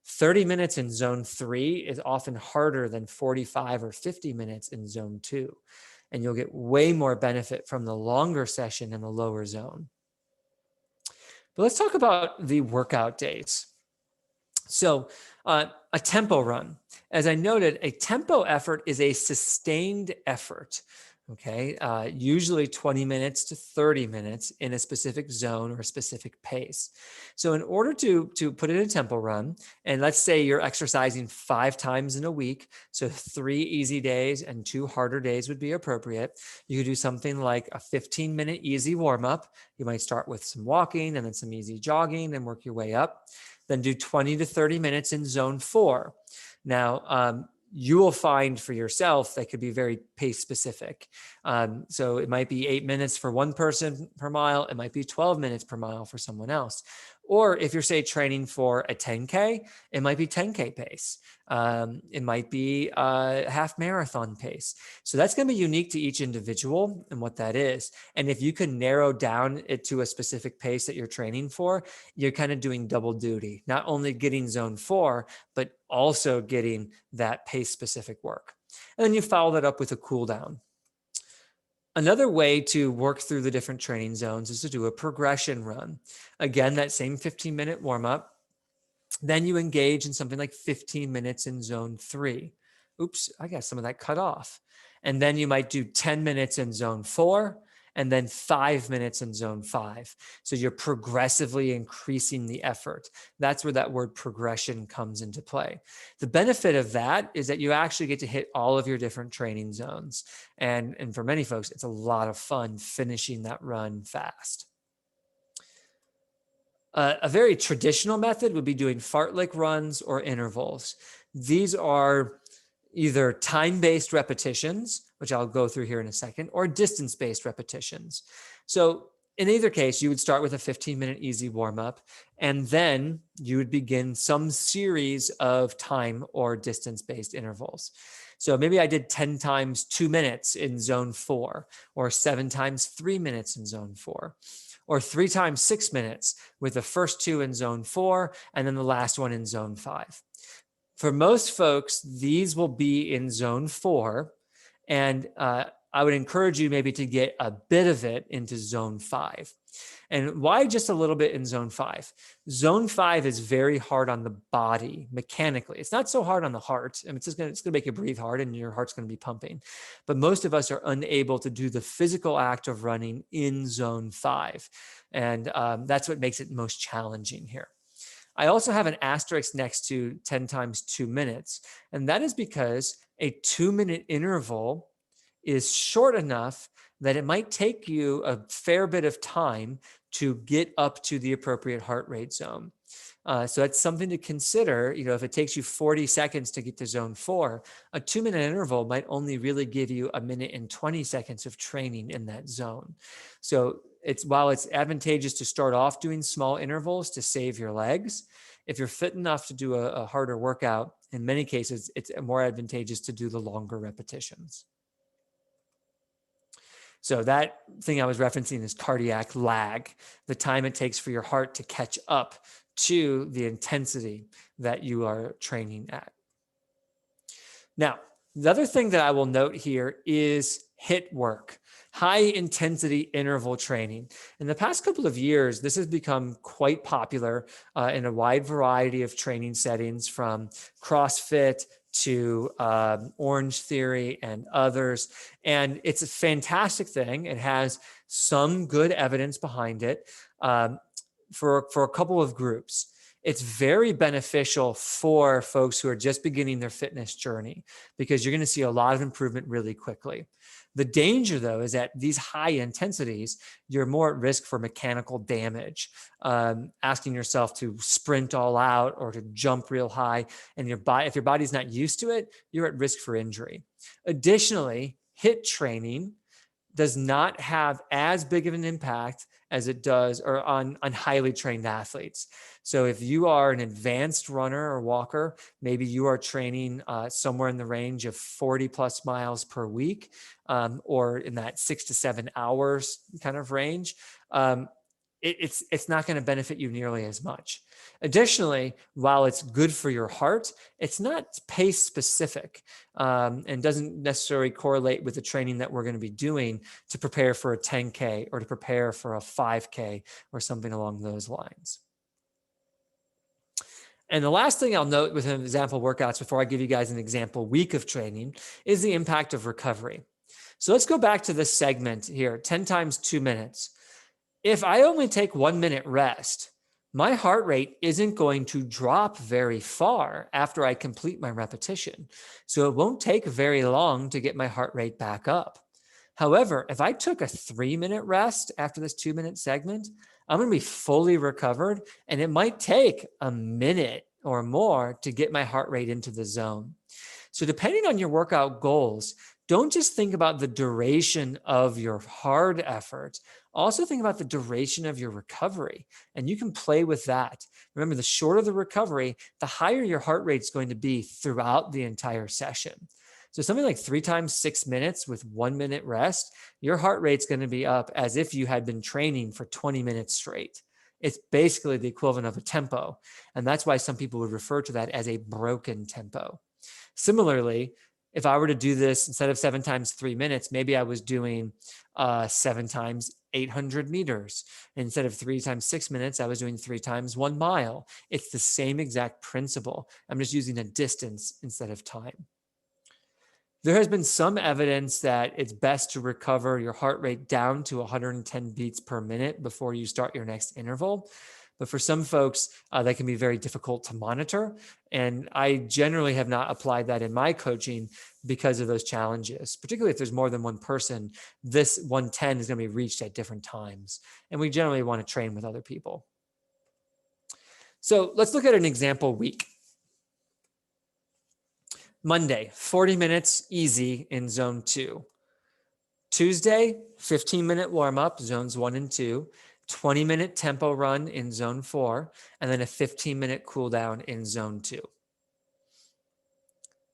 30 minutes in zone 3 is often harder than 45 or 50 minutes in zone 2. And you'll get way more benefit from the longer session in the lower zone. But let's talk about the workout days. So a tempo run. As I noted, a tempo effort is a sustained effort. Okay, usually 20 minutes to 30 minutes in a specific zone or a specific pace. So in order to put in a tempo run, and let's say you're exercising 5 times in a week, so 3 easy days and 2 harder days would be appropriate. You could do something like a 15-minute easy warm up. You might start with some walking and then some easy jogging and work your way up. Then do 20 to 30 minutes in zone 4. Now, you will find for yourself that could be very pace specific. So it might be 8 minutes for one person per mile. It might be 12 minutes per mile for someone else. Or if you're, say, training for a 10K, it might be 10K pace. It might be a half marathon pace. So that's going to be unique to each individual and what that is. And if you can narrow down it to a specific pace that you're training for, you're kind of doing double duty, not only getting zone 4, but also getting that pace specific work. And then you follow that up with a cool down. Another way to work through the different training zones is to do a progression run. Again, that same 15-minute warm up. Then you engage in something like 15 minutes in zone 3. Oops, I got some of that cut off. And then you might do 10 minutes in zone 4 and then 5 minutes in zone 5. So you're progressively increasing the effort. That's where that word progression comes into play. The benefit of that is that you actually get to hit all of your different training zones. And for many folks, it's a lot of fun finishing that run fast. A very traditional method would be doing fartlek runs or intervals. These are either time-based repetitions, which I'll go through here in a second, or distance-based repetitions. So in either case, you would start with a 15-minute easy warm-up, and then you would begin some series of time or distance-based intervals. So maybe I did 10 times 2 minutes in zone 4, or 7 times 3 minutes in zone 4. Or 3 times 6 minutes with the first 2 in zone 4 and then the last one in zone 5. For most folks, these will be in zone 4. And I would encourage you maybe to get a bit of it into zone 5. And why just a little bit in zone 5? Zone 5 is very hard on the body mechanically. It's not so hard on the heart. I mean, it's going to make you breathe hard and your heart's going to be pumping. But most of us are unable to do the physical act of running in zone 5. And that's what makes it most challenging here. I also have an asterisk next to 10 times 2 minutes. And that is because a 2-minute interval is short enough that it might take you a fair bit of time to get up to the appropriate heart rate zone. So that's something to consider. You know, if it takes you 40 seconds to get to zone 4, a 2-minute interval might only really give you 1 minute and 20 seconds of training in that zone. So while it's advantageous to start off doing small intervals to save your legs, if you're fit enough to do a harder workout, in many cases, it's more advantageous to do the longer repetitions. So that thing I was referencing is cardiac lag, the time it takes for your heart to catch up to the intensity that you are training at. Now, the other thing that I will note here is HIIT work, high intensity interval training. In the past couple of years, this has become quite popular in a wide variety of training settings, from CrossFit to Orange Theory and others. And it's a fantastic thing. It has some good evidence behind it for a couple of groups. It's very beneficial for folks who are just beginning their fitness journey because you're going to see a lot of improvement really quickly. The danger, though, is at these high intensities, you're more at risk for mechanical damage, asking yourself to sprint all out or to jump real high. And if your body's not used to it, you're at risk for injury. Additionally, HIIT training does not have as big of an impact as it does on highly trained athletes. So if you are an advanced runner or walker, maybe you are training somewhere in the range of 40 plus miles per week, or in that 6 to 7 hours kind of range, it's not going to benefit you nearly as much. Additionally, while it's good for your heart, it's not pace specific and doesn't necessarily correlate with the training that we're going to be doing to prepare for a 10K or to prepare for a 5K or something along those lines. And the last thing I'll note with example workouts before I give you guys an example week of training is the impact of recovery. So let's go back to this segment here, 10 times 2 minutes. If I only take 1 minute rest, my heart rate isn't going to drop very far after I complete my repetition. So it won't take very long to get my heart rate back up. However, if I took a 3-minute rest after this 2-minute segment, I'm going to be fully recovered, and it might take a minute or more to get my heart rate into the zone. So depending on your workout goals, don't just think about the duration of your hard effort. Also think about the duration of your recovery, and you can play with that. Remember, the shorter the recovery, the higher your heart rate is going to be throughout the entire session. So something like 3 times 6 minutes with 1 minute rest, your heart rate's going to be up as if you had been training for 20 minutes straight. It's basically the equivalent of a tempo. And that's why some people would refer to that as a broken tempo. Similarly, if I were to do this instead of 7 times 3 minutes, maybe I was doing 7 times 800 meters. Instead of 3 times 6 minutes, I was doing 3 times 1 mile. It's the same exact principle. I'm just using a distance instead of time. There has been some evidence that it's best to recover your heart rate down to 110 beats per minute before you start your next interval. But for some folks, that can be very difficult to monitor. And I generally have not applied that in my coaching because of those challenges. Particularly if there's more than one person, this 110 is going to be reached at different times. And we generally want to train with other people. So let's look at an example week. Monday, 40 minutes easy in zone 2. Tuesday, 15-minute warm-up, zones 1 and 2. 20-minute tempo run in zone 4, and then a 15-minute cool down in zone 2.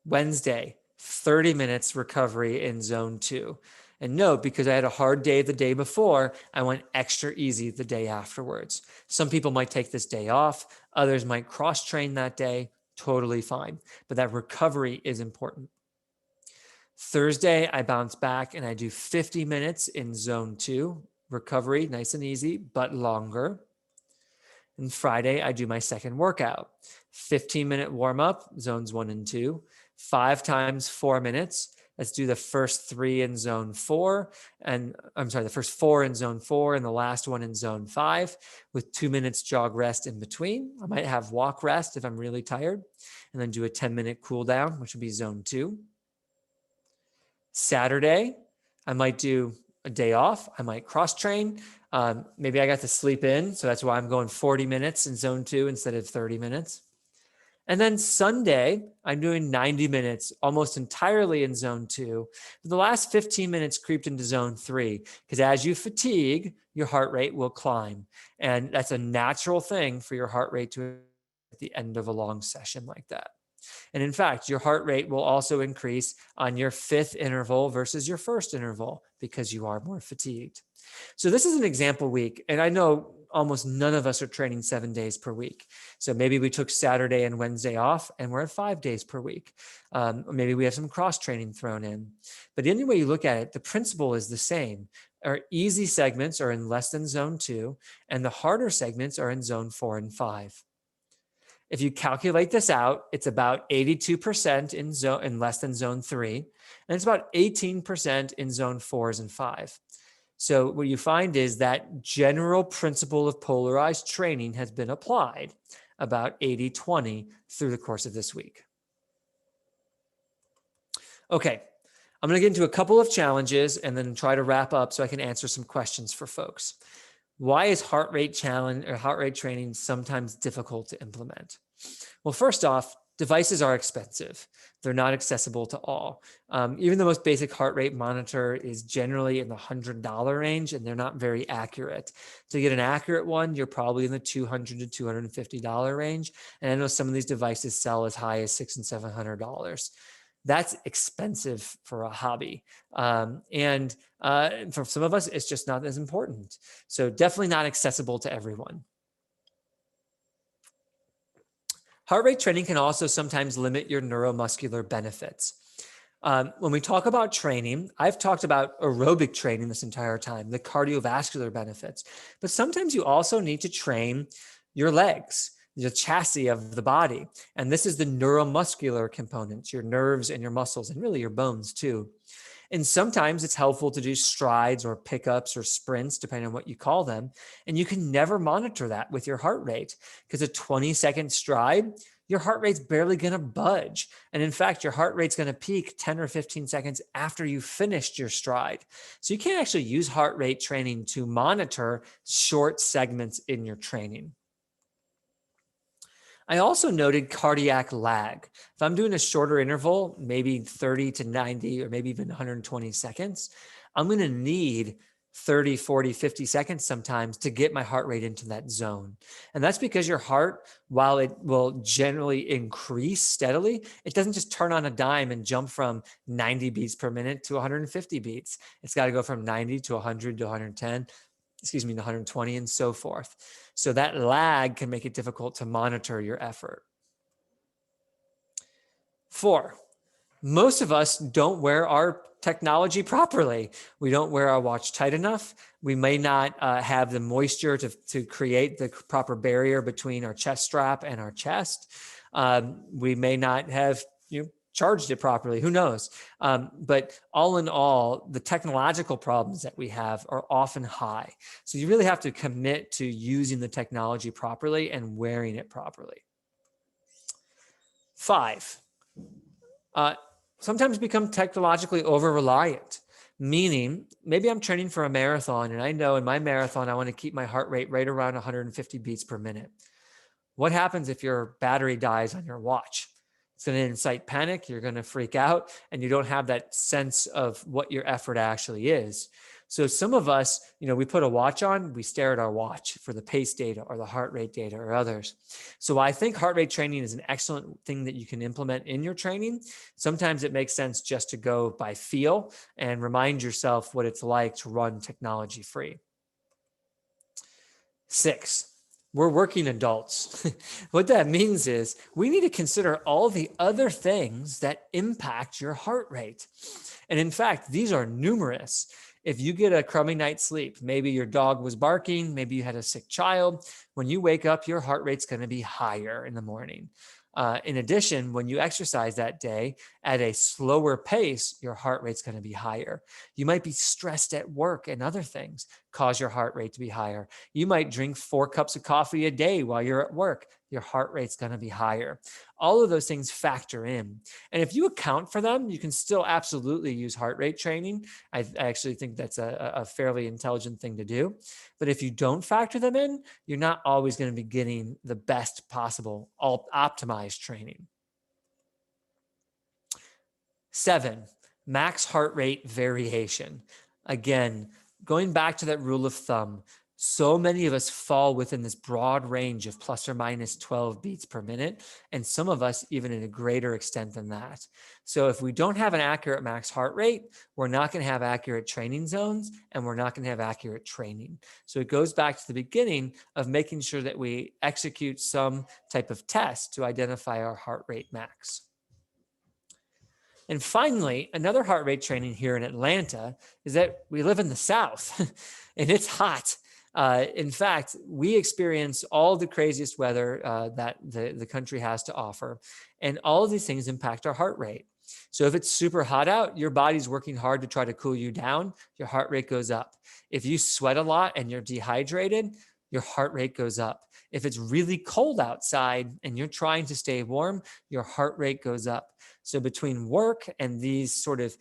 Wednesday, 30 minutes recovery in zone 2. And note, because I had a hard day the day before, I went extra easy the day afterwards. Some people might take this day off. Others might cross-train that day. Totally fine. But that recovery is important. Thursday, I bounce back and I do 50 minutes in zone 2. Recovery, nice and easy, but longer. And Friday, I do my second workout. 15-minute warm-up, zones 1 and 2. 5 times 4 minutes. Let's do the first 3 in zone 4. And the first 4 in zone 4 and the last one in zone 5 with 2 minutes jog rest in between. I might have walk rest if I'm really tired, and then do a 10-minute cool down, which would be zone 2. Saturday, I might do a day off. I might cross train. Maybe I got to sleep in. So that's why I'm going 40 minutes in zone 2 instead of 30 minutes. And then Sunday, I'm doing 90 minutes almost entirely in zone 2. But the last 15 minutes creeped into zone 3 because as you fatigue, your heart rate will climb. And that's a natural thing for your heart rate to at the end of a long session like that. And in fact, your heart rate will also increase on your 5th interval versus your 1st interval because you are more fatigued. So this is an example week. And I know almost none of us are training 7 days per week. So maybe we took Saturday and Wednesday off and we're at 5 days per week. Or maybe we have some cross training thrown in. But any way you look at it, the principle is the same. Our easy segments are in less than zone 2, and the harder segments are in zone 4 and 5. If you calculate this out, it's about 82% in less than zone 3, and it's about 18% in zone 4s and 5. So what you find is that general principle of polarized training has been applied about 80-20 through the course of this week. Okay, I'm going to get into a couple of challenges and then try to wrap up so I can answer some questions for folks. Why is heart rate training sometimes difficult to implement? Well, first off, devices are expensive. They're not accessible to all. Even the most basic heart rate monitor is generally in the $100 range, and they're not very accurate. To get an accurate one, you're probably in the $200 to $250 range. And I know some of these devices sell as high as $600 and $700. That's expensive for a hobby. And for some of us, it's just not as important. So definitely not accessible to everyone. Heart rate training can also sometimes limit your neuromuscular benefits. When we talk about training, I've talked about aerobic training this entire time, the cardiovascular benefits, but sometimes you also need to train your legs, the chassis of the body. And this is the neuromuscular components, your nerves and your muscles, and really your bones too. And sometimes it's helpful to do strides or pickups or sprints, depending on what you call them. And you can never monitor that with your heart rate, because a 20-second stride, your heart rate's barely going to budge. And in fact, your heart rate's going to peak 10 or 15 seconds after you finished your stride. So you can't actually use heart rate training to monitor short segments in your training. I also noted cardiac lag. If I'm doing a shorter interval, maybe 30 to 90 or maybe even 120 seconds, I'm going to need 30, 40, 50 seconds sometimes to get my heart rate into that zone. And that's because your heart, while it will generally increase steadily, it doesn't just turn on a dime and jump from 90 beats per minute to 150 beats. It's got to go from 90 to 100 to 110, to 120 and so forth. So that lag can make it difficult to monitor your effort. 4, most of us don't wear our technology properly. We don't wear our watch tight enough. We may not have the moisture to create the proper barrier between our chest strap and our chest. We may not have charged it properly. Who knows? But all in all, the technological problems that we have are often high. So you really have to commit to using the technology properly and wearing it properly. 5, sometimes become technologically over-reliant, meaning maybe I'm training for a marathon and I know in my marathon, I want to keep my heart rate right around 150 beats per minute. What happens if your battery dies on your watch? It's going to incite panic. You're going to freak out and you don't have that sense of what your effort actually is. So some of us, we put a watch on, we stare at our watch for the pace data or the heart rate data or others. So I think heart rate training is an excellent thing that you can implement in your training. Sometimes it makes sense just to go by feel and remind yourself what it's like to run technology free. 6, we're working adults. What that means is we need to consider all the other things that impact your heart rate. And in fact, these are numerous. If you get a crummy night's sleep, maybe your dog was barking, maybe you had a sick child, when you wake up, your heart rate's going to be higher in the morning. In addition, when you exercise that day at a slower pace, your heart rate's going to be higher. You might be stressed at work and other things cause your heart rate to be higher. You might drink 4 cups of coffee a day while you're at work. Your heart rate's going to be higher. All of those things factor in. And if you account for them, you can still absolutely use heart rate training. I actually think that's a fairly intelligent thing to do. But if you don't factor them in, you're not always going to be getting the best possible optimized training. 7, max heart rate variation. Again, going back to that rule of thumb, so many of us fall within this broad range of plus or minus 12 beats per minute, and some of us even in a greater extent than that. So if we don't have an accurate max heart rate, we're not going to have accurate training zones, and we're not going to have accurate training. So it goes back to the beginning of making sure that we execute some type of test to identify our heart rate max. And finally, another heart rate training here in Atlanta is that we live in the South and it's hot. In fact, we experience all the craziest weather that the country has to offer. And all of these things impact our heart rate. So if it's super hot out, your body's working hard to try to cool you down, your heart rate goes up. If you sweat a lot and you're dehydrated, your heart rate goes up. If it's really cold outside and you're trying to stay warm, your heart rate goes up. So between work and these sort of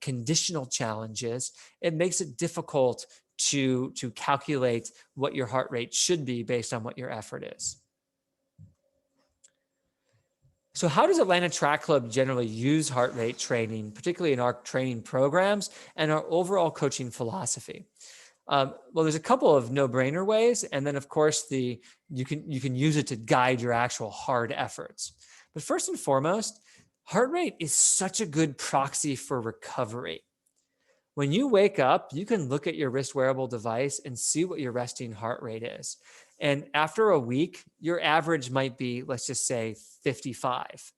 conditional challenges, it makes it difficult to calculate what your heart rate should be based on what your effort is. So how does Atlanta Track Club generally use heart rate training, particularly in our training programs and our overall coaching philosophy? Well, there's a couple of no-brainer ways, and then of course you can use it to guide your actual hard efforts. But first and foremost, heart rate is such a good proxy for recovery. When you wake up, you can look at your wrist wearable device and see what your resting heart rate is. And after a week, your average might be, let's just say, 55.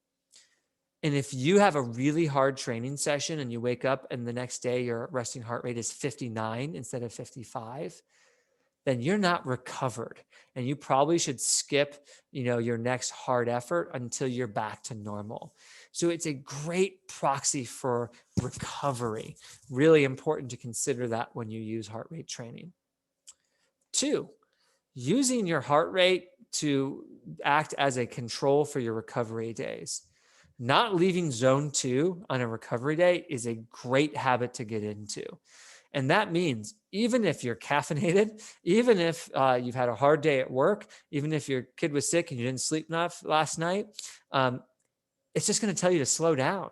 And if you have a really hard training session and you wake up and the next day your resting heart rate is 59 instead of 55, then you're not recovered. And you probably should skip, your next hard effort until you're back to normal. So it's a great proxy for recovery. Really important to consider that when you use heart rate training. 2, using your heart rate to act as a control for your recovery days. Not leaving zone 2 on a recovery day is a great habit to get into. And that means even if you're caffeinated, even if you've had a hard day at work, even if your kid was sick and you didn't sleep enough last night, it's just going to tell you to slow down.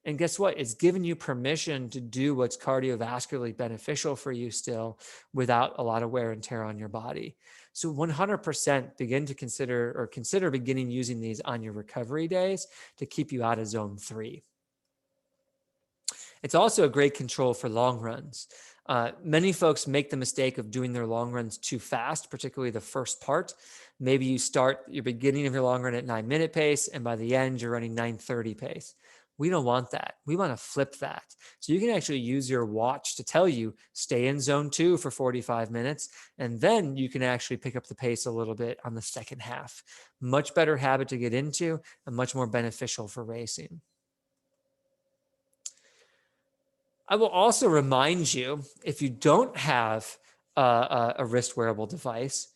And guess what? It's giving you permission to do what's cardiovascularly beneficial for you still without a lot of wear and tear on your body. So 100% begin to consider beginning using these on your recovery days to keep you out of zone 3. It's also a great control for long runs. Many folks make the mistake of doing their long runs too fast, particularly the first part. Maybe you start your beginning of your long run at 9-minute pace, and by the end, you're running 9:30 pace. We don't want that. We want to flip that. So you can actually use your watch to tell you, stay in zone 2 for 45 minutes, and then you can actually pick up the pace a little bit on the second half. Much better habit to get into and much more beneficial for racing. I will also remind you, if you don't have a wrist wearable device,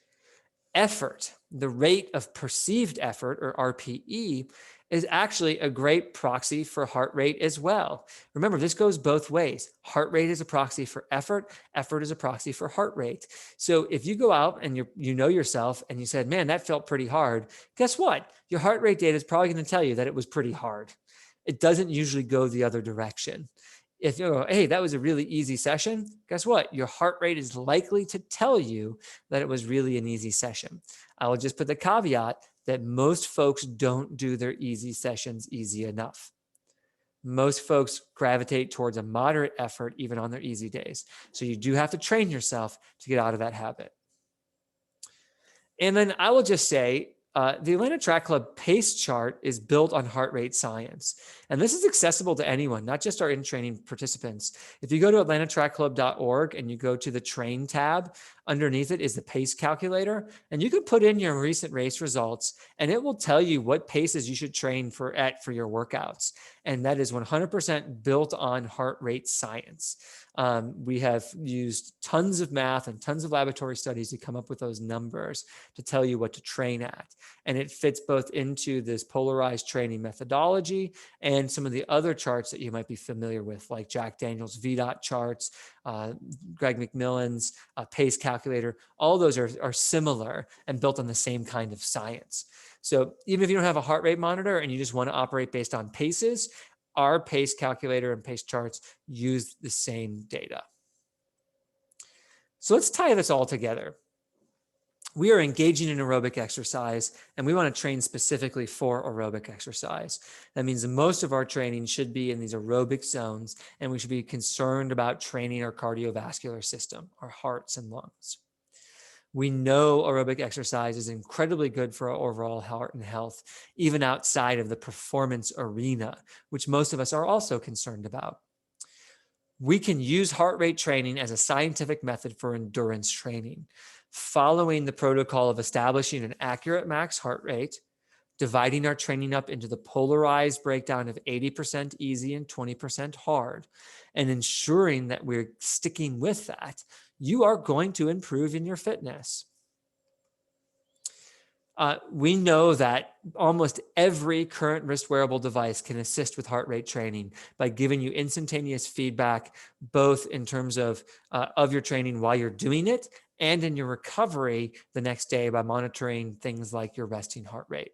effort, the rate of perceived effort, or RPE, is actually a great proxy for heart rate as well. Remember, this goes both ways. Heart rate is a proxy for effort. Effort is a proxy for heart rate. So if you go out and you know yourself and you said, man, that felt pretty hard, guess what? Your heart rate data is probably going to tell you that it was pretty hard. It doesn't usually go the other direction. If you go, hey, that was a really easy session, guess what? Your heart rate is likely to tell you that it was really an easy session. I will just put the caveat that most folks don't do their easy sessions easy enough. Most folks gravitate towards a moderate effort even on their easy days. So you do have to train yourself to get out of that habit. And then I will just say, the Atlanta Track Club pace chart is built on heart rate science. And this is accessible to anyone, not just our in-training participants. If you go to atlantatrackclub.org and you go to the train tab, underneath it is the pace calculator. And you can put in your recent race results and it will tell you what paces you should train for your workouts. And that is 100% built on heart rate science. We have used tons of math and tons of laboratory studies to come up with those numbers to tell you what to train at. And it fits both into this polarized training methodology and some of the other charts that you might be familiar with, like Jack Daniels' VDOT charts, Greg McMillan's pace calculator. All those are similar and built on the same kind of science. So even if you don't have a heart rate monitor and you just want to operate based on paces, our pace calculator and pace charts use the same data. So let's tie this all together. We are engaging in aerobic exercise, and we want to train specifically for aerobic exercise. That means that most of our training should be in these aerobic zones, and we should be concerned about training our cardiovascular system, our hearts and lungs. We know aerobic exercise is incredibly good for our overall heart and health, even outside of the performance arena, which most of us are also concerned about. We can use heart rate training as a scientific method for endurance training, following the protocol of establishing an accurate max heart rate, dividing our training up into the polarized breakdown of 80% easy and 20% hard, and ensuring that we're sticking with that. You are going to improve in your fitness. We know that almost every current wrist wearable device can assist with heart rate training by giving you instantaneous feedback, both in terms of your training while you're doing it and in your recovery the next day by monitoring things like your resting heart rate.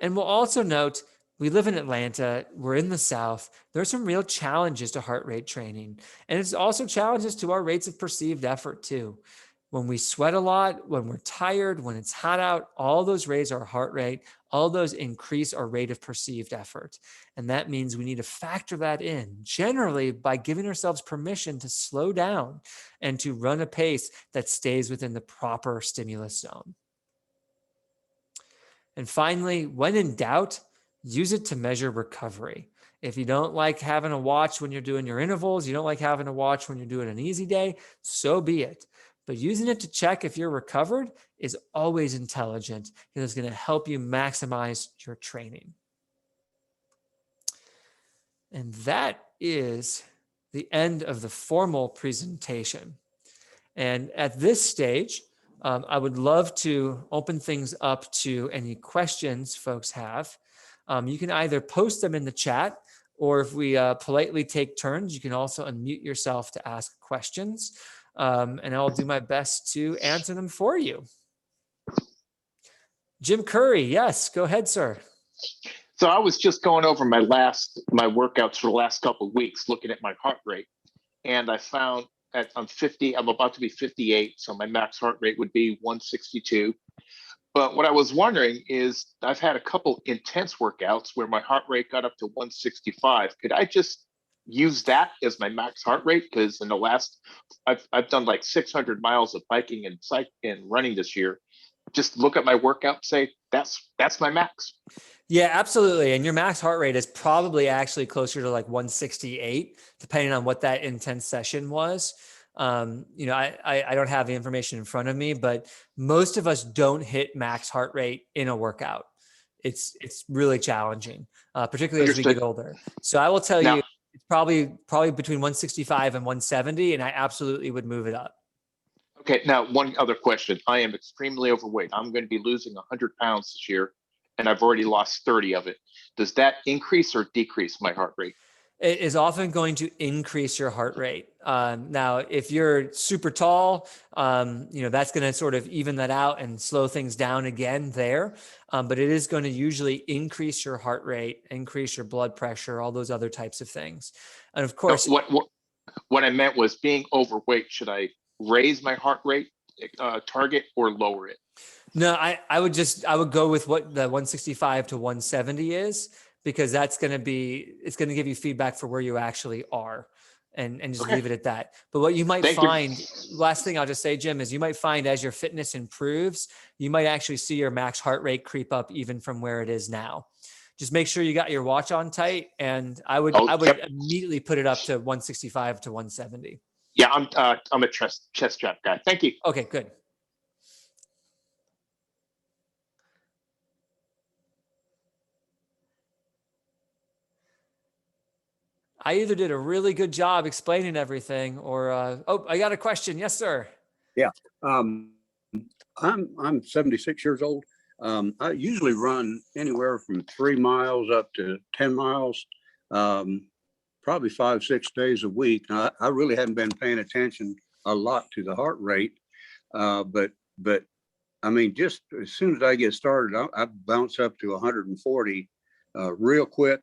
And we'll also note, we live in Atlanta, we're in the South, there are some real challenges to heart rate training. And it's also challenges to our rates of perceived effort too. When we sweat a lot, when we're tired, when it's hot out, all those raise our heart rate, all those increase our rate of perceived effort. And that means we need to factor that in, generally by giving ourselves permission to slow down and to run a pace that stays within the proper stimulus zone. And finally, when in doubt, use it to measure recovery. If you don't like having a watch when you're doing your intervals, you don't like having a watch when you're doing an easy day, so be it. But using it to check if you're recovered is always intelligent because it's going to help you maximize your training. And that is the end of the formal presentation. And at this stage, I would love to open things up to any questions folks have. You can either post them in the chat, or if we politely take turns, you can also unmute yourself to ask questions. And I'll do my best to answer them for you. Jim Curry, yes, go ahead, sir.
So I was just going over my workouts for the last couple of weeks, looking at my heart rate, and I found that I'm about to be 58, so my max heart rate would be 162. But what I was wondering is, I've had a couple intense workouts where my heart rate got up to 165. Could I just use that as my max heart rate? Because in the last, I've done like 600 miles of biking and running this year. Just look at my workout, say that's my max.
Yeah, absolutely. And your max heart rate is probably actually closer to like 168, depending on what that intense session was. I don't have the information in front of me, but most of us don't hit max heart rate in a workout. It's really challenging, particularly as we get older. So I will tell you, it's probably between 165 and 170, and I absolutely would move it up.
Okay, now one other question. I am extremely overweight. I'm going to be losing 100 pounds this year, and I've already lost 30 of it. Does that increase or decrease my heart rate?
It is often going to increase your heart rate. Now, if you're super tall, that's going to sort of even that out and slow things down again there. But it is going to usually increase your heart rate, increase your blood pressure, all those other types of things. And of course,
what I meant was, being overweight, should I raise my heart rate target or lower it?
No, I would go with what the 165 to 170 is, because it's going to give you feedback for where you actually are, and just leave it at that. But what you might find, last thing I'll just say, Jim, is you might find as your fitness improves, you might actually see your max heart rate creep up even from where it is now. Just make sure you got your watch on tight, and I would immediately put it up to 165 to 170.
Yeah, I'm a chest strap guy. Thank you.
Okay, good. I either did a really good job explaining everything, or I got a question. Yes, sir.
Yeah, I'm 76 years old. I usually run anywhere from 3 miles up to 10 miles, probably 5-6 days a week. Now, I really haven't been paying attention a lot to the heart rate, but I mean, just as soon as I get started, I bounce up to 140 real quick.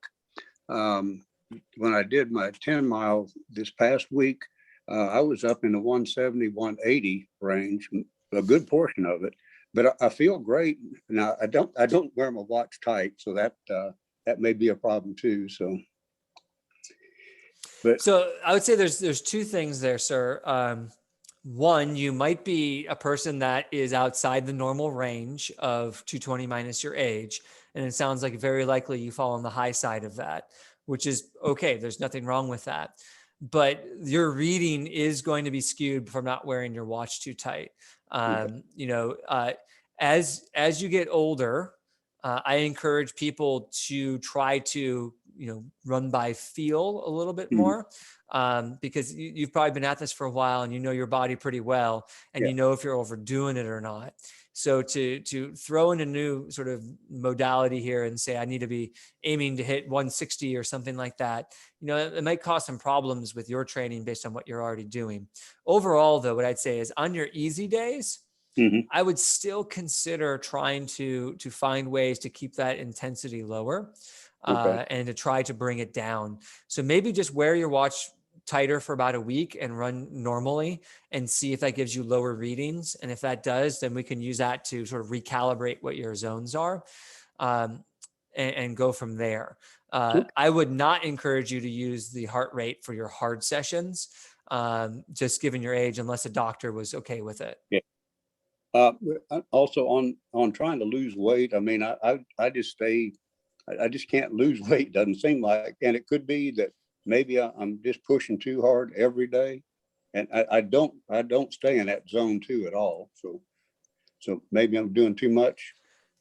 When I did my 10 mile this past week, I was up in the 170, 180 range, a good portion of it, but I feel great. Now I don't wear my watch tight, so that may be a problem too. So
I would say there's two things there, sir. One, you might be a person that is outside the normal range of 220 minus your age. And it sounds like very likely you fall on the high side of that, which is okay. There's nothing wrong with that. But your reading is going to be skewed from not wearing your watch too tight. As you get older, I encourage people to try to, run by feel a little bit more, because you've probably been at this for a while and you know your body pretty well, and you know if you're overdoing it or not. So to throw in a new sort of modality here and say, I need to be aiming to hit 160 or something like that, it might cause some problems with your training based on what you're already doing. Overall, though, what I'd say is on your easy days, I would still consider trying to find ways to keep that intensity lower, and to try to bring it down. So maybe just wear your watch tighter for about a week and run normally and see if that gives you lower readings. And if that does, then we can use that to sort of recalibrate what your zones are, and go from there. I would not encourage you to use the heart rate for your hard sessions, just given your age, unless a doctor was okay with it.
Yeah. Also on trying to lose weight, I mean, I just can't lose weight, doesn't seem like, and it could be that maybe I'm just pushing too hard every day, and I don't stay in that zone 2 at all. So So maybe I'm doing too much.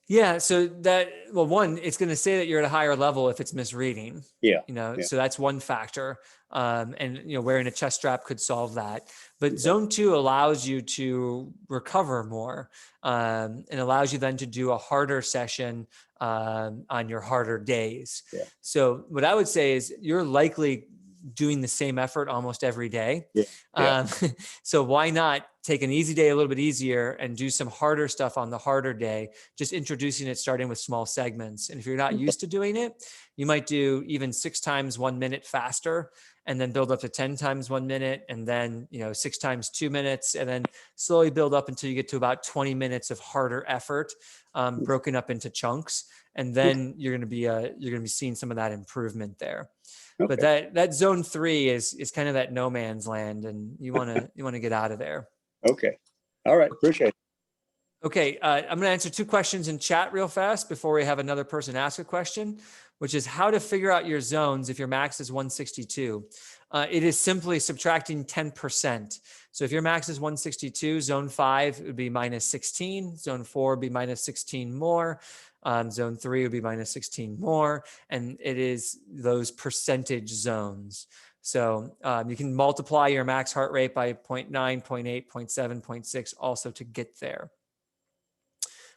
Yeah. So that, well, one, it's going to say that you're at a higher level if it's misreading.
Yeah.
Yeah.
Yeah.
So that's one factor. And, wearing a chest strap could solve that. But
Yeah.
zone 2 allows you to recover more, and allows you then to do a harder session on your harder days.
Yeah.
So what I would say is you're likely doing the same effort almost every day.
Yeah. Yeah.
So why not take an easy day a little bit easier and do some harder stuff on the harder day, just introducing it, starting with small segments. And if you're not used to doing it, you might do even 6 times 1 minute faster, and then build up to 10 times 1 minute, and then 6 times 2 minutes, and then slowly build up until you get to about 20 minutes of harder effort, broken up into chunks. And then you're going to be seeing some of that improvement there.
Okay.
But that zone 3 is kind of that no man's land, and you want to get out of there.
Okay. All right. Appreciate it.
Okay. I'm going to answer 2 questions in chat real fast before we have another person ask a question, which is how to figure out your zones if your max is 162. It is simply subtracting 10%. So if your max is 162, zone 5 would be minus 16, zone 4 would be minus 16 more, zone 3 would be minus 16 more, and it is those percentage zones. So you can multiply your max heart rate by 0.9, 0.8, 0.7, 0.6 also to get there.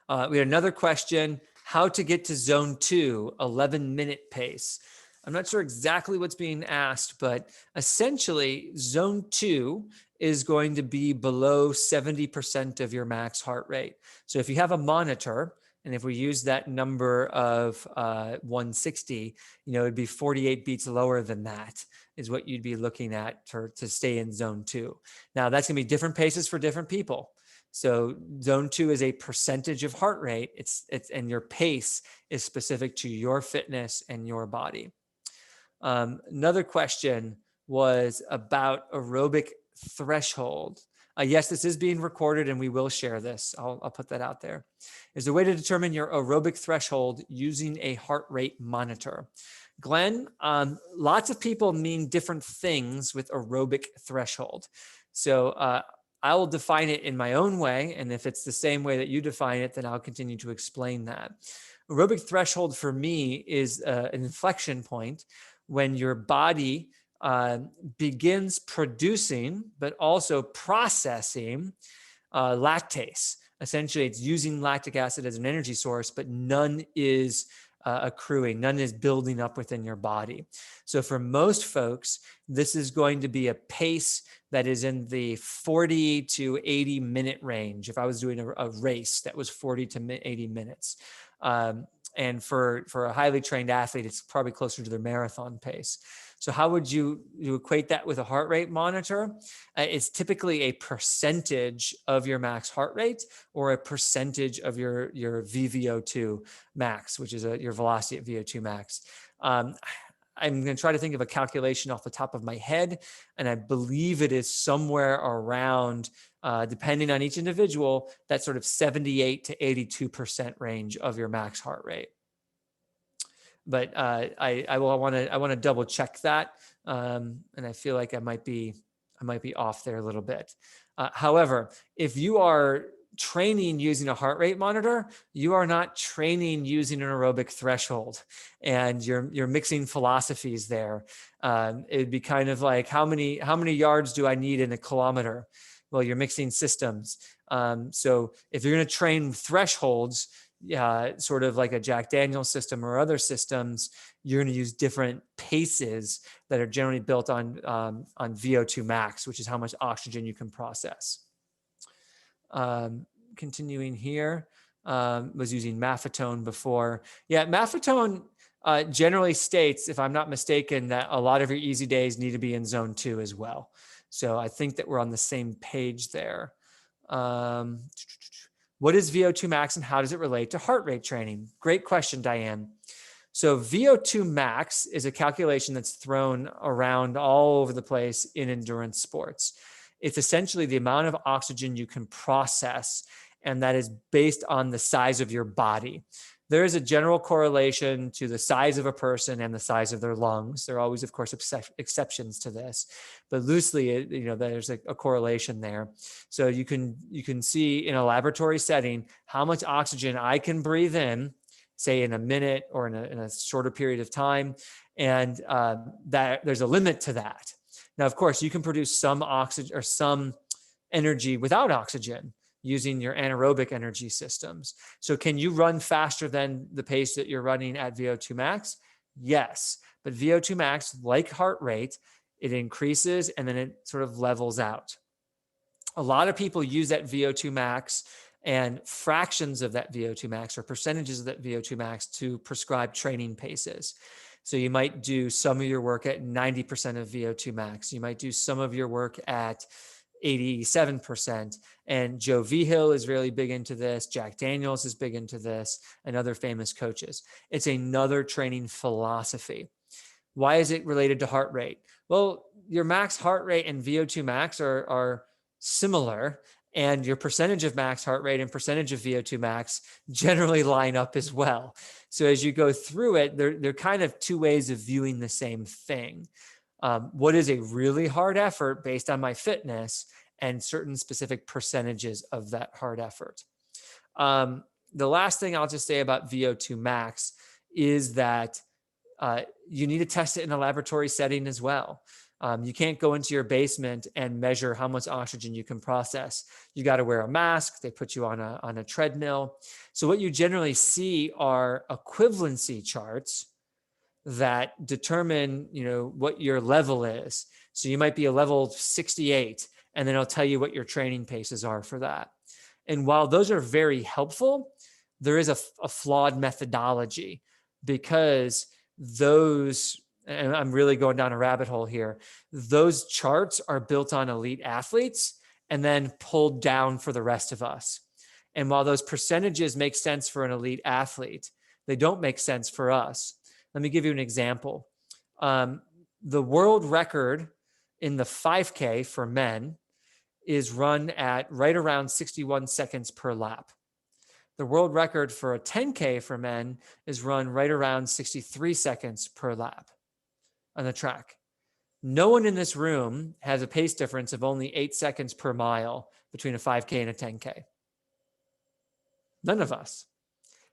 We had another question, how to get to zone 2, 11-minute pace. I'm not sure exactly what's being asked, but essentially zone 2 is going to be below 70% of your max heart rate. So if you have a monitor, and if we use that number of 160, it'd be 48 beats lower than that is what you'd be looking at to stay in zone 2. Now that's gonna be different paces for different people. So zone 2 is a percentage of heart rate. And your pace is specific to your fitness and your body. Another question was about aerobic threshold. Yes, this is being recorded and we will share this. I'll put that out there. Is there a way to determine your aerobic threshold using a heart rate monitor? Glenn, lots of people mean different things with aerobic threshold. So I will define it in my own way. And if it's the same way that you define it, then I'll continue to explain that. Aerobic threshold for me is an inflection point when your body begins producing, but also processing lactase. Essentially, it's using lactic acid as an energy source, but none is accruing, none is building up within your body. So for most folks, this is going to be a pace that is in the 40 to 80 minute range. If I was doing a race that was 40 to 80 minutes. And for a highly trained athlete, it's probably closer to their marathon pace. So how would you equate that with a heart rate monitor? It's typically a percentage of your max heart rate or a percentage of your VVO2 max, which is your velocity at VO2 max. I'm going to try to think of a calculation off the top of my head, and I believe it is somewhere around, depending on each individual, that sort of 78 to 82% range of your max heart rate. But I want to double check that, and I feel like I might be off there a little bit. However, if you are training using a heart rate monitor, you are not training using an aerobic threshold, and you're mixing philosophies there. It'd be kind of like how many yards do I need in a kilometer? Well, you're mixing systems. So if you're going to train thresholds, sort of like a Jack Daniels system or other systems, you're going to use different paces that are generally built on VO2 max, which is how much oxygen you can process. Continuing here, was using Mafetone before. Yeah, Mafetone generally states, if I'm not mistaken, that a lot of your easy days need to be in zone 2 as well. So I think that we're on the same page there. What is VO2 max and how does it relate to heart rate training? Great question, Diane. So VO2 max is a calculation that's thrown around all over the place in endurance sports. It's essentially the amount of oxygen you can process, and that is based on the size of your body. there is a general correlation to the size of a person and the size of their lungs. There are always, of course, exceptions to this, but loosely, there's a correlation there. So you can see in a laboratory setting how much oxygen I can breathe in, say in a minute or in a shorter period of time, and that there's a limit to that. Now, of course, you can produce some oxygen or some energy without oxygen using your anaerobic energy systems. So can you run faster than the pace that you're running at VO2 max? Yes, but VO2 max, like heart rate, it increases and then it sort of levels out. A lot of people use that VO2 max and fractions of that VO2 max or percentages of that VO2 max to prescribe training paces. So you might do some of your work at 90% of VO2 max. You might do some of your work at 87%. And Joe Vigil is really big into this. Jack Daniels is big into this, and other famous coaches. It's another training philosophy. Why is it related to heart rate? Well, your max heart rate and VO2 max are similar, and your percentage of max heart rate and percentage of VO2 max generally line up as well. So as you go through it, they're kind of two ways of viewing the same thing. What is a really hard effort based on my fitness and certain specific percentages of that hard effort. The last thing I'll just say about VO2 max is that you need to test it in a laboratory setting as well. You can't go into your basement and measure how much oxygen you can process. You got to wear a mask. They put you on a treadmill. So what you generally see are equivalency charts that determine, what your level is. So you might be a level 68, and then it'll tell you what your training paces are for that. And while those are very helpful, there is a flawed methodology, because those, and I'm really going down a rabbit hole here, those charts are built on elite athletes and then pulled down for the rest of us. And while those percentages make sense for an elite athlete, they don't make sense for us. Let me give you an example. The world record in the 5K for men is run at right around 61 seconds per lap. The world record for a 10K for men is run right around 63 seconds per lap on the track. No one in this room has a pace difference of only 8 seconds per mile between a 5K and a 10K. None of us.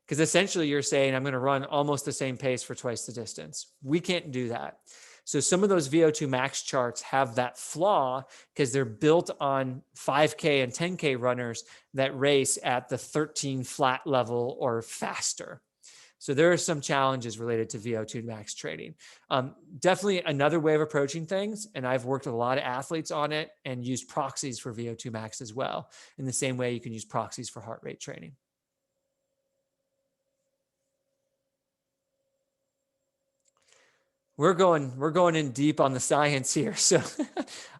Because essentially you're saying, I'm going to run almost the same pace for twice the distance. We can't do that. So some of those VO2 max charts have that flaw because they're built on 5K and 10K runners that race at the 13 flat level or faster. So there are some challenges related to VO2 max training. Definitely another way of approaching things, and I've worked with a lot of athletes on it and used proxies for VO2 max as well, in the same way you can use proxies for heart rate training. We're going in deep on the science here. So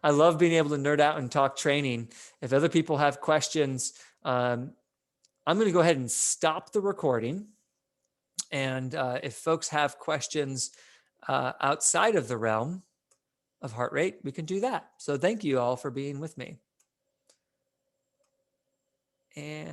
I love being able to nerd out and talk training. If other people have questions, I'm going to go ahead and stop the recording. And if folks have questions outside of the realm of heart rate, we can do that. So thank you all for being with me. And